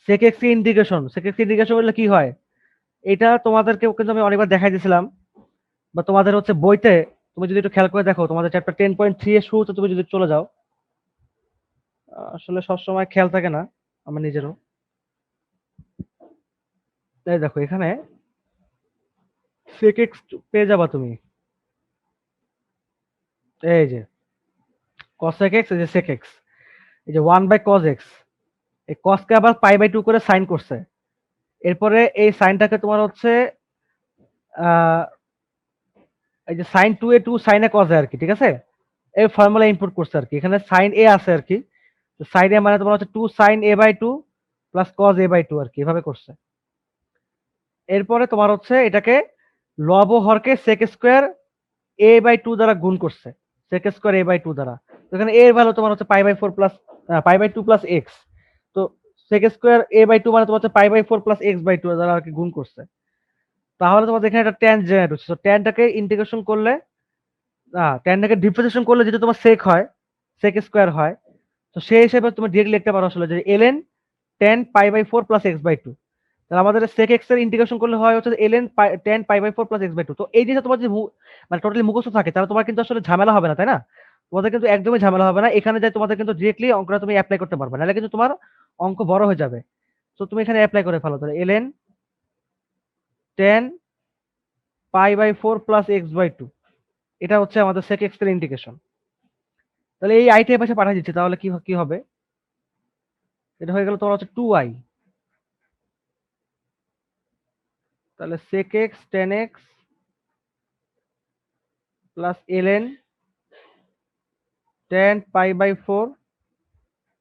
sec x integration, sec x integration করলে কি হয়, এটা তোমাদেরকে কিন্তু আমি অনেকবার দেখাই দিয়েছিলাম, বা তোমাদের হচ্ছে বইতে তুমি যদি একটু খেয়াল করে দেখো, তোমাদের চ্যাপ্টার 10.3 এর শুরুতে তুমি যদি চলে যাও, আসলে সবসময় খেয়াল থাকে না আমার নিজেরও, এই দেখো এখানে sec এক্স পেয়ে যাবা তুমি, এই যে cosec এক্স, এই যে sec এক্স, এই যে 1 বাই cos এক্স, এই cos কে আবার পাই বাই 2 করে সাইন করছে, এরপরে এই সাইনটাকে তোমার হচ্ছে আহ এই যে সাইন 2 এ 2 সাইন এ cos এ আর কি, ঠিক আছে, এই ফর্মুলা ইনপুট করছে আর কি, এখানে সাইন এ আছে আর কি, সাইন এ মানে তোমার হচ্ছে 2 sine a by 2 plus cos a by 2 আর কি, এভাবে করছে। এরপরে তোমার হচ্ছে এটাকে লব ও হরকে sec স্কয়ার a বাই 2 দ্বারা গুণ করছে, sec স্কয়ার a বাই 2 দ্বারা, তো এখানে a এর ভ্যালু তোমার হচ্ছে pi by 4 plus pi by 2 plus x, তো sec স্কয়ার a বাই 2 মানে তোমার হচ্ছে pi by 4 plus x by 2 দ্বারা আর কি গুণ করছে, তাহলে তোমাদের এখানে একটা tan জেনারেট হচ্ছে, তো tanটাকে ইন্টিগ্রেশন করলে tanটাকে ডিফারেন্সিয়েশন করলে যেটা তোমার sec হয়, sec স্কয়ার হয়, তো সেই হিসেবে তুমি ডিরেক্টলি লিখতে পারো আসলে যে ln tan pi by 4 plus x by 2, তাহলে আমাদের sec x এর ইন্টিগ্রেশন করলে হয় হচ্ছে ln tan pi by 4 plus x by 2, তো এই জিনিসটা তোমার যদি মানে টোটালি মুখস্থ থাকে তাহলে তোমার কিন্তু আসলে ঝামেলা হবে না, তাই না? তোমাদের কিন্তু একদমই ঝামেলা হবে না, এখানে যাই তোমাদের কিন্তু ডিরেক্টলি অঙ্কটা তুমি অ্যাপ্লাই করতে পারবে, নাহলে কিন্তু তোমার অঙ্ক বড় হয়ে যাবে। তো তুমি এখানে অ্যাপ্লাই করে ফেলো, তাহলে ln tan pi by 4 plus x by 2, এটা হচ্ছে আমাদের sec x এর ইন্টিগ্রেশন। তাহলে এই আইটা এর পাশে পাঠিয়ে দিচ্ছি, তাহলে কি কি হবে, এটা হয়ে গেল তোমার হচ্ছে 2i, তাহলে sec x tan x plus ln tan pi by 4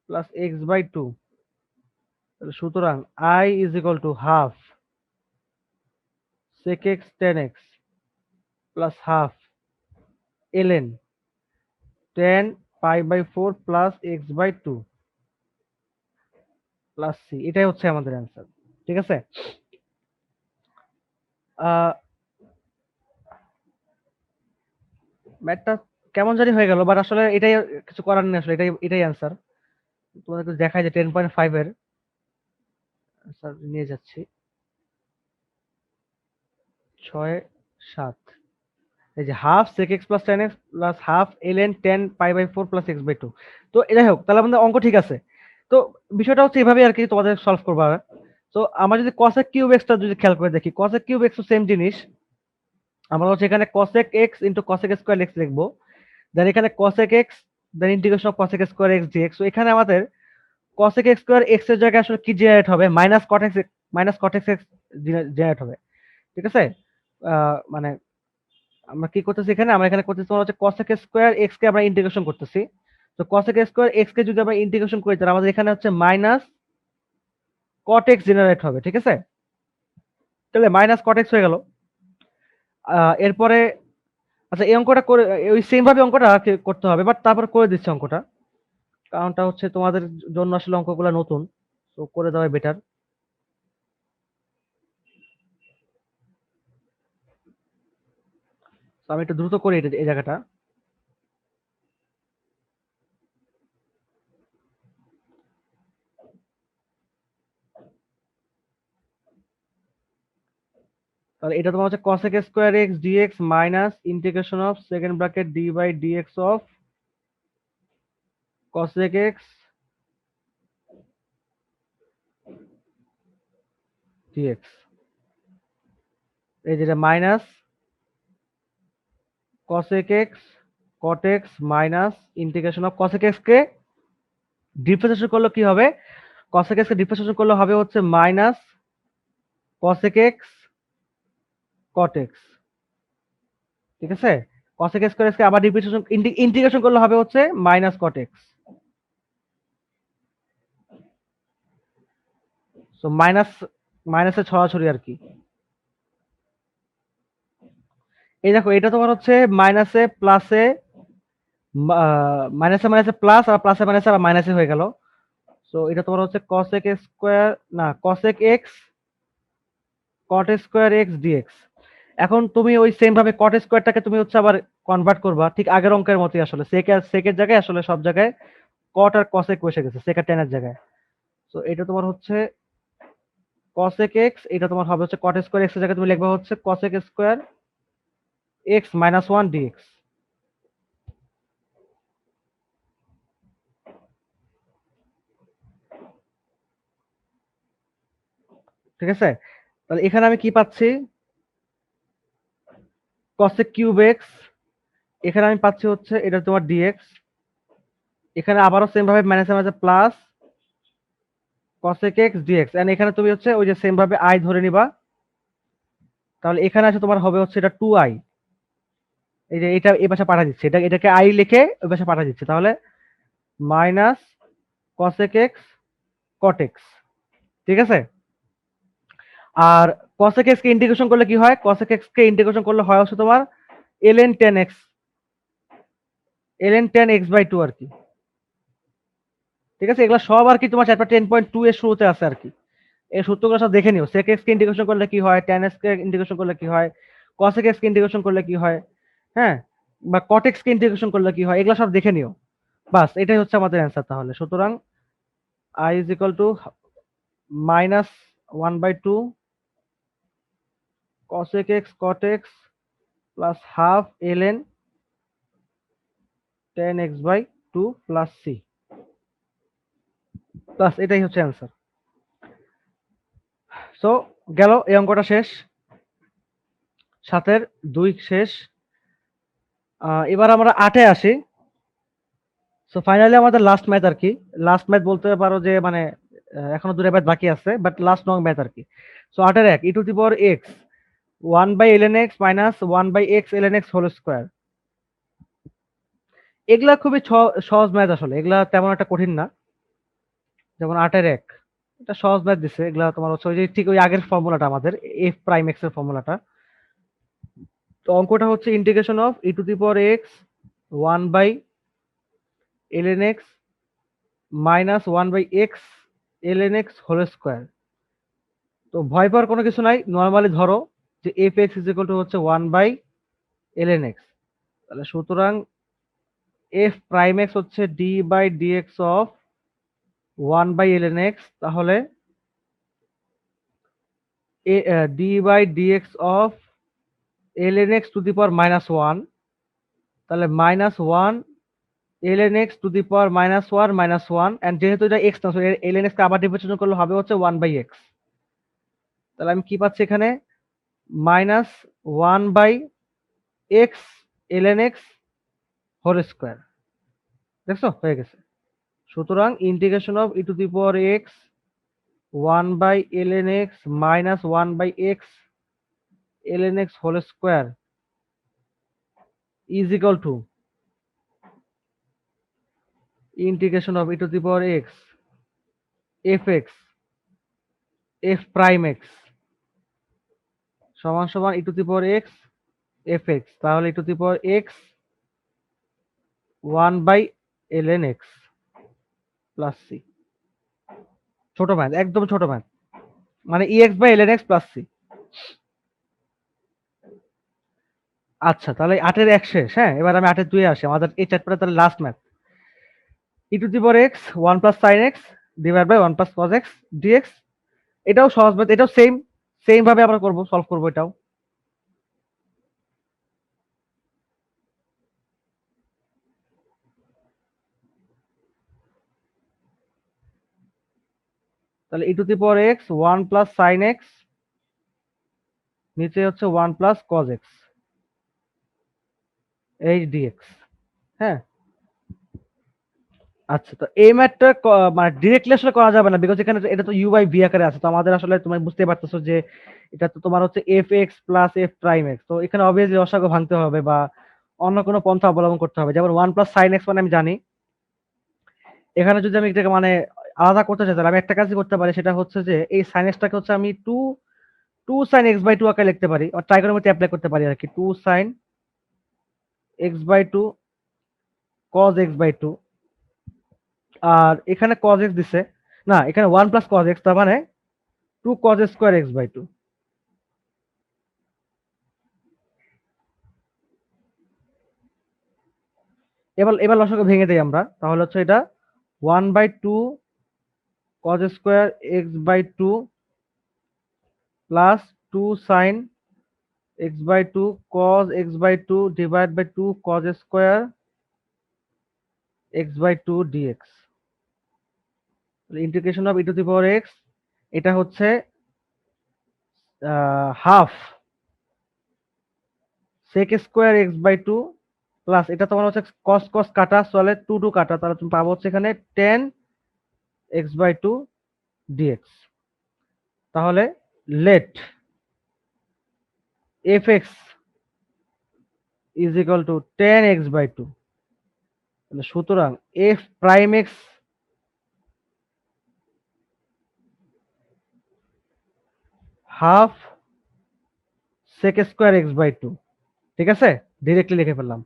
plus x by 2, সুতরাং i is equal to half sec x tan x plus half ln tan pi by 4 plus x by 2 plus c, এটাই হচ্ছে আমাদের অ্যান্সার। ঠিক আছে, ম্যাথটা কেমন জানি হয়ে গেল, বাট আসলে এটাই, কিছু করার নেই, আসলে এটাই এটাই অ্যান্সার। তোমাদেরকে দেখাই যে 10.5 এর অ্যান্সার নিয়ে যাচ্ছি, 6 7, এই যে half sec x plus tan x plus half ln tan pi by 4 plus x by 2। তো যাই হোক, তাহলে আমাদের অঙ্ক ঠিক আছে। তো বিষয়টা হচ্ছে এভাবে আর কি তোমাদের সলভ করবা। তো আমরা যদি cosec কিউব x টা যদি খেয়াল করে দেখি, cosec কিউব x ও সেম জিনিস, আমরা হচ্ছে এখানে cosec x into cosec square x লিখবো, দেন এখানে cosec x, then integration of cosec square x dx। তো এখানে আমাদের cosec x স্কয়ার x এর জায়গায় আসলে কি জেনারেট হবে, মাইনাস cot x জেনারেট হবে। ঠিক আছে, মানে আমরা কি করতেছি এখানে, আমরা এখানে করতেছি তোমার হচ্ছে cosec স্কয়ার x কে আমরা ইন্টিগ্রেশন করতেছি, তো cosec স্কয়ার x কে যদি আমরা ইন্টিগ্রেশন করি তাহলে আমাদের এখানে হচ্ছে মাইনাস cot x জেনারেট হবে। ঠিক আছে, তাহলে মাইনাস cot x হয়ে গেল। এরপরে আচ্ছা এই অঙ্কটা করে ওই সেম ভাবে অঙ্কটা করতে হবে, বাট তারপর করে দিচ্ছি অঙ্কটা, কারণটা হচ্ছে তোমাদের জন্য আসলে অঙ্কগুলো নতুন, তো করে দেওয়া বেটার। তো আমি একটু দ্রুত করি এই জায়গাটা। তাহলে এটা তোমার হচ্ছে cosec square x dx minus integration of second bracket d by dx of cosec x dx, এই যেটা minus cosec x cot x minus integration of cosec x কে ডিফারেন্সিয়েশন করলে কি হবে, cosec x কে ডিফারেন্সিয়েশন করলে হবে হচ্ছে minus cosec x cot x। ঠিক আছে, cosec স্কয়ার কে আবার ইন্টিগ্রেশন করলে হবে হচ্ছে মাইনাস cot x। সো মাইনাসে ছড়াছড়ি আর কি। এই দেখো এটা তোমার হচ্ছে মাইনাসে প্লাসে মাইনাসে প্লাস আর প্লাসে মাইনাসে আর মাইনাসে হয়ে গেল। সো এটা তোমার হচ্ছে cosec স্কয়ার না cosec x cot square x dx। এখন তুমি ওই সেম ভাবে cot স্কয়ারটাকে তুমি হচ্ছে আবার কনভার্ট করবা ঠিক আগের অঙ্কের মতই আসলে সেকের জায়গায় আসলে সব জায়গায় cot আর cosec বসে গেছে sec আর tan এর জায়গায়। সো এটা তোমার হচ্ছে cosec x, এটা তোমার হবে হচ্ছে cot স্কয়ার x এর জায়গায় তুমি লিখবা হচ্ছে cosec square x minus 1 dx। ঠিক আছে, তাহলে এখানে আমি কি পাচ্ছি cosec কিউব x, এখানে আমি পাচ্ছি হচ্ছে এটা তোমার dx, এখানে আবারও সেম ভাবে মাইনাসে মাইনাসে plus cosec x dx and এখানে তুমি হচ্ছে ওই যে সেম ভাবে i ধরে নিবা। তাহলে এখানে আছে তোমার হবে হচ্ছে এটা 2i, এই যে এটা এই পাশে পাঠা দিচ্ছে, এটাকে i লিখে ওই পাশে পাঠা দিচ্ছে, তাহলে minus cosec x cot x। ঠিক আছে, আর cosec x কে ইন্টিগ্রেশন করলে কি হয়, cosec x কে ইন্টিগ্রেশন করলে হয় হচ্ছে তোমার ln tan x বাই 2 আর কি। ঠিক আছে, এগুলো সব আর কি তোমার চ্যাপ্টার 10.2 এর শুরুতে আছে আর কি। এই সূত্রগুলো সব দেখে নিও, sec x কে ইন্টিগ্রেশন করলে কি হয়, tan x কে ইন্টিগ্রেশন করলে কি হয়, cosec x কে ইন্টিগ্রেশন করলে কি হয়, হ্যাঁ, বা cot x কে ইন্টিগ্রেশন করলে কি হয়, এগুলো সব দেখে নিও। বাস এটাই হচ্ছে আমাদের অ্যান্সার। তাহলে সুতরাং i is equal to minus 1/2 cosec x cot x plus half ln tan x by 2 plus c। বাস এটাই হচ্ছে অ্যান্সার। সো গেল এই অঙ্কটা শেষ, 7-এর 2 শেষ। এবার আমরা 8-এ আসি। সো ফাইনালি আমাদের লাস্ট ম্যাথ আর কি, লাস্ট ম্যাথ বলতে পারো যে মানে এখনো 2টা ম্যাথ বাকি আছে, বাট লাস্ট লং ম্যাথ আর কি। সো 8-এর 1 e to the power x 1/ln x minus 1/x ln x whole square. এগুলা খুবই সহজ ম্যাথ আসলে, এগুলা তেমন একটা কঠিন না। যেমন 8-এর 1 এটা সহজ ম্যাথ দিছে, এগুলা তোমার হচ্ছে ওই যে ঠিক ওই আগের ফর্মুলাটা আমাদের f প্রাইম x এর ফর্মুলাটা। তো অঙ্কটা হচ্ছে integration of e to the power x 1/ln x minus 1/x ln x whole square. তো ভয় পাওয়ার কোনো কিছু নাই, নরমালি ধরো যে f(x) ইজ ইকুয়াল টু হচ্ছে 1/ln x। তাহলে সুতরাং f প্রাইম x হচ্ছে d by dx of 1/ln x, তাহলে d by dx of ln x to the power -1, তাহলে -1 ln x to the power -1 and যেহেতু এটা x না, ln x কে আবার ডিফারেন্সিয়েশন করলে হবে হচ্ছে 1/x। তাহলে আমি কি পাচ্ছি এখানে -1/x ln x whole square. দেখছো হয়ে গেছে। সুতরাং integration of e to the power x 1/ln x minus 1/x ln x whole square is equal to integration of e to the power x fx f prime x সমান সমান e to the power x fx, তাহলে e to the power x 1/ln x plus c। ছোট ম্যাথ, একদম ছোট ম্যাথ, মানে ex/ln x প্লাস c। আচ্ছা তাহলে 8-এর 1 শেষ। হ্যাঁ, এবার আমি 8-এর 2-এ আসি, আমাদের এই চ্যাপ্টারে তাহলে last math e to the power x 1 plus sin x divided by 1 plus cos x dx। এটাও সহজ ম্যাথ, এটাও সেম ভাবে আমরা করব, সলভ করব এটাও। তাহলে e to the power x 1 plus sin x, নিচে হচ্ছে 1 plus cos x h dx। হ্যাঁ, আচ্ছা তো এই ম্যাথটা মানে ডিরেক্টলি আসলে করা যাবে না, বিকজ এখানে এটা তো u বাই v আকারে আছে। তো আমাদের আসলে তুমি বুঝতে পারতেছো যে এটা তো তোমার হচ্ছে fx plus f prime x, তো এখানে অবভিয়াসলি লসাগু ভাঙতে হবে বা অন্য কোনো পন্থা অবলম্বন করতে হবে। যেমন 1 প্লাস সাইন এক্স মানে আমি জানি। এখানে যদি আমি এটাকে মানে আলাদা করতে চাই তাহলে আমি একটা কাজই করতে পারি, সেটা হচ্ছে যে এই সাইন এক্সটাকে হচ্ছে আমি 2 সাইন এক্স বাই 2 আকারে লিখতে পারি। ট্রাইগোনোমেট্রি অ্যাপ্লাই করতে পারি আরকি। 2 sine x by 2 cos x by 2, আর এখানে কজ এক্স দিছে। না, এখানে 1 প্লাস কজ এক্স, তার মানে 2 কজ স্কয়ার এক্স বাই 2। এবার লসাগু ভেঙে দেই আমরা। তাহলে হচ্ছে এটা 1/2 cos square x by 2 plus 2 sine x by 2 cos x by 2 divide by 2 cos square x by 2 dx. Integration of e to the power x, এটা হচ্ছে half sec square x by 2 plus এটা তোমার হচ্ছে কস কস কাটা চলে 2 কাটা, তাহলে তুমি পাবো হচ্ছে এখানে 10 এক্স বাই 2 ডিএক্স। তাহলে let f x is equal to 10 x by 2। সুতরাং f prime x half sec square x by 2। ঠিক আছে, ডিরেক্টলি লিখে ফেললাম।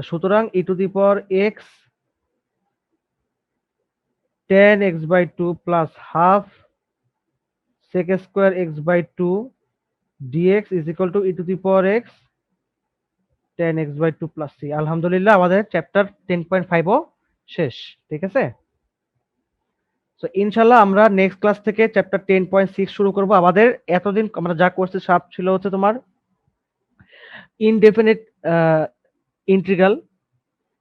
সুতরাং e to the power x 10 x by 2 plus half sec square x by 2 dx is equal to e to the power x 10 x by 2 plus c। আলহামদুলিল্লাহ আমাদের চ্যাপ্টার 10.5 ও শেষ। ঠিক আছে, তো ইনশাল্লাহ আমরা নেক্সট ক্লাস থেকে চ্যাপ্টার 10.6 শুরু করব। আমাদের এতদিন আমরা যা করছি সব ছিল হচ্ছে তোমার ইনডেফিনিট ইন্টিগ্রাল,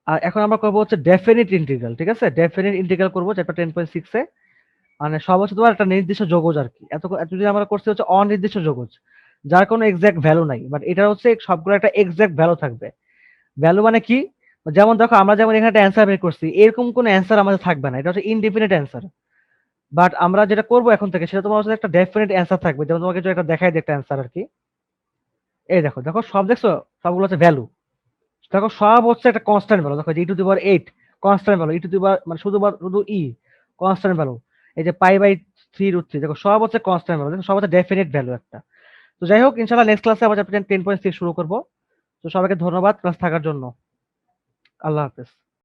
আর এখন আমরা করবো হচ্ছে ডেফিনিট ইন্টিগ্রাল। ঠিক আছে, ডেফিনিট ইন্টিগ্রাল করবো চ্যাপ্টার 10.6 এ। মানে সব হচ্ছে তোমার একটা নির্দিষ্ট যোগজ আর কি। এতদিন আমরা করছি হচ্ছে অনির্দিষ্ট যোগজ, যার কোনো এক্সাক্ট ভ্যালু নাই, বাট এটা হচ্ছে সবগুলো একটা এক্সাক্ট ভ্যালু থাকবে। ভ্যালু মানে কি? যেমন দেখো আমরা যেমন এখানে একটা অ্যান্সার বের করছি, এরকম কোনো অ্যান্সার আমাদের থাকবে না, এটা হচ্ছে ইনডিফিনিট অ্যান্সার। বাট আমরা যেটা করবো এখন থেকে সেটা তোমার হচ্ছে একটা ডেফিনিট অ্যান্সার থাকবে। যেমন তোমাকে যদি একটা দেখাই দিই একটা অ্যান্সার আর কি। এই দেখো দেখো সব দেখছো, সবগুলো হচ্ছে ভ্যালু। দেখো সব হচ্ছে একটা কনস্ট্যান্ট ভ্যালু। দেখো e to the power 8 constant value, e to the power মানে শুধু ই কনস্ট্যান্ট ভ্যালু। এই যে π/3√3 দেখো সব হচ্ছে কনস্ট্যান্ট ভ্যালু, সব হচ্ছে ডেফিনিট ভ্যালু একটা। তো যাই হোক, ইনশাআল্লাহ নেক্সট ক্লাসে আবার চ্যাপ্টার 10.6 শুরু করব। তো সবাইকে ধন্যবাদ ক্লাস থাকার জন্য। আল্লাহ হাফেজ।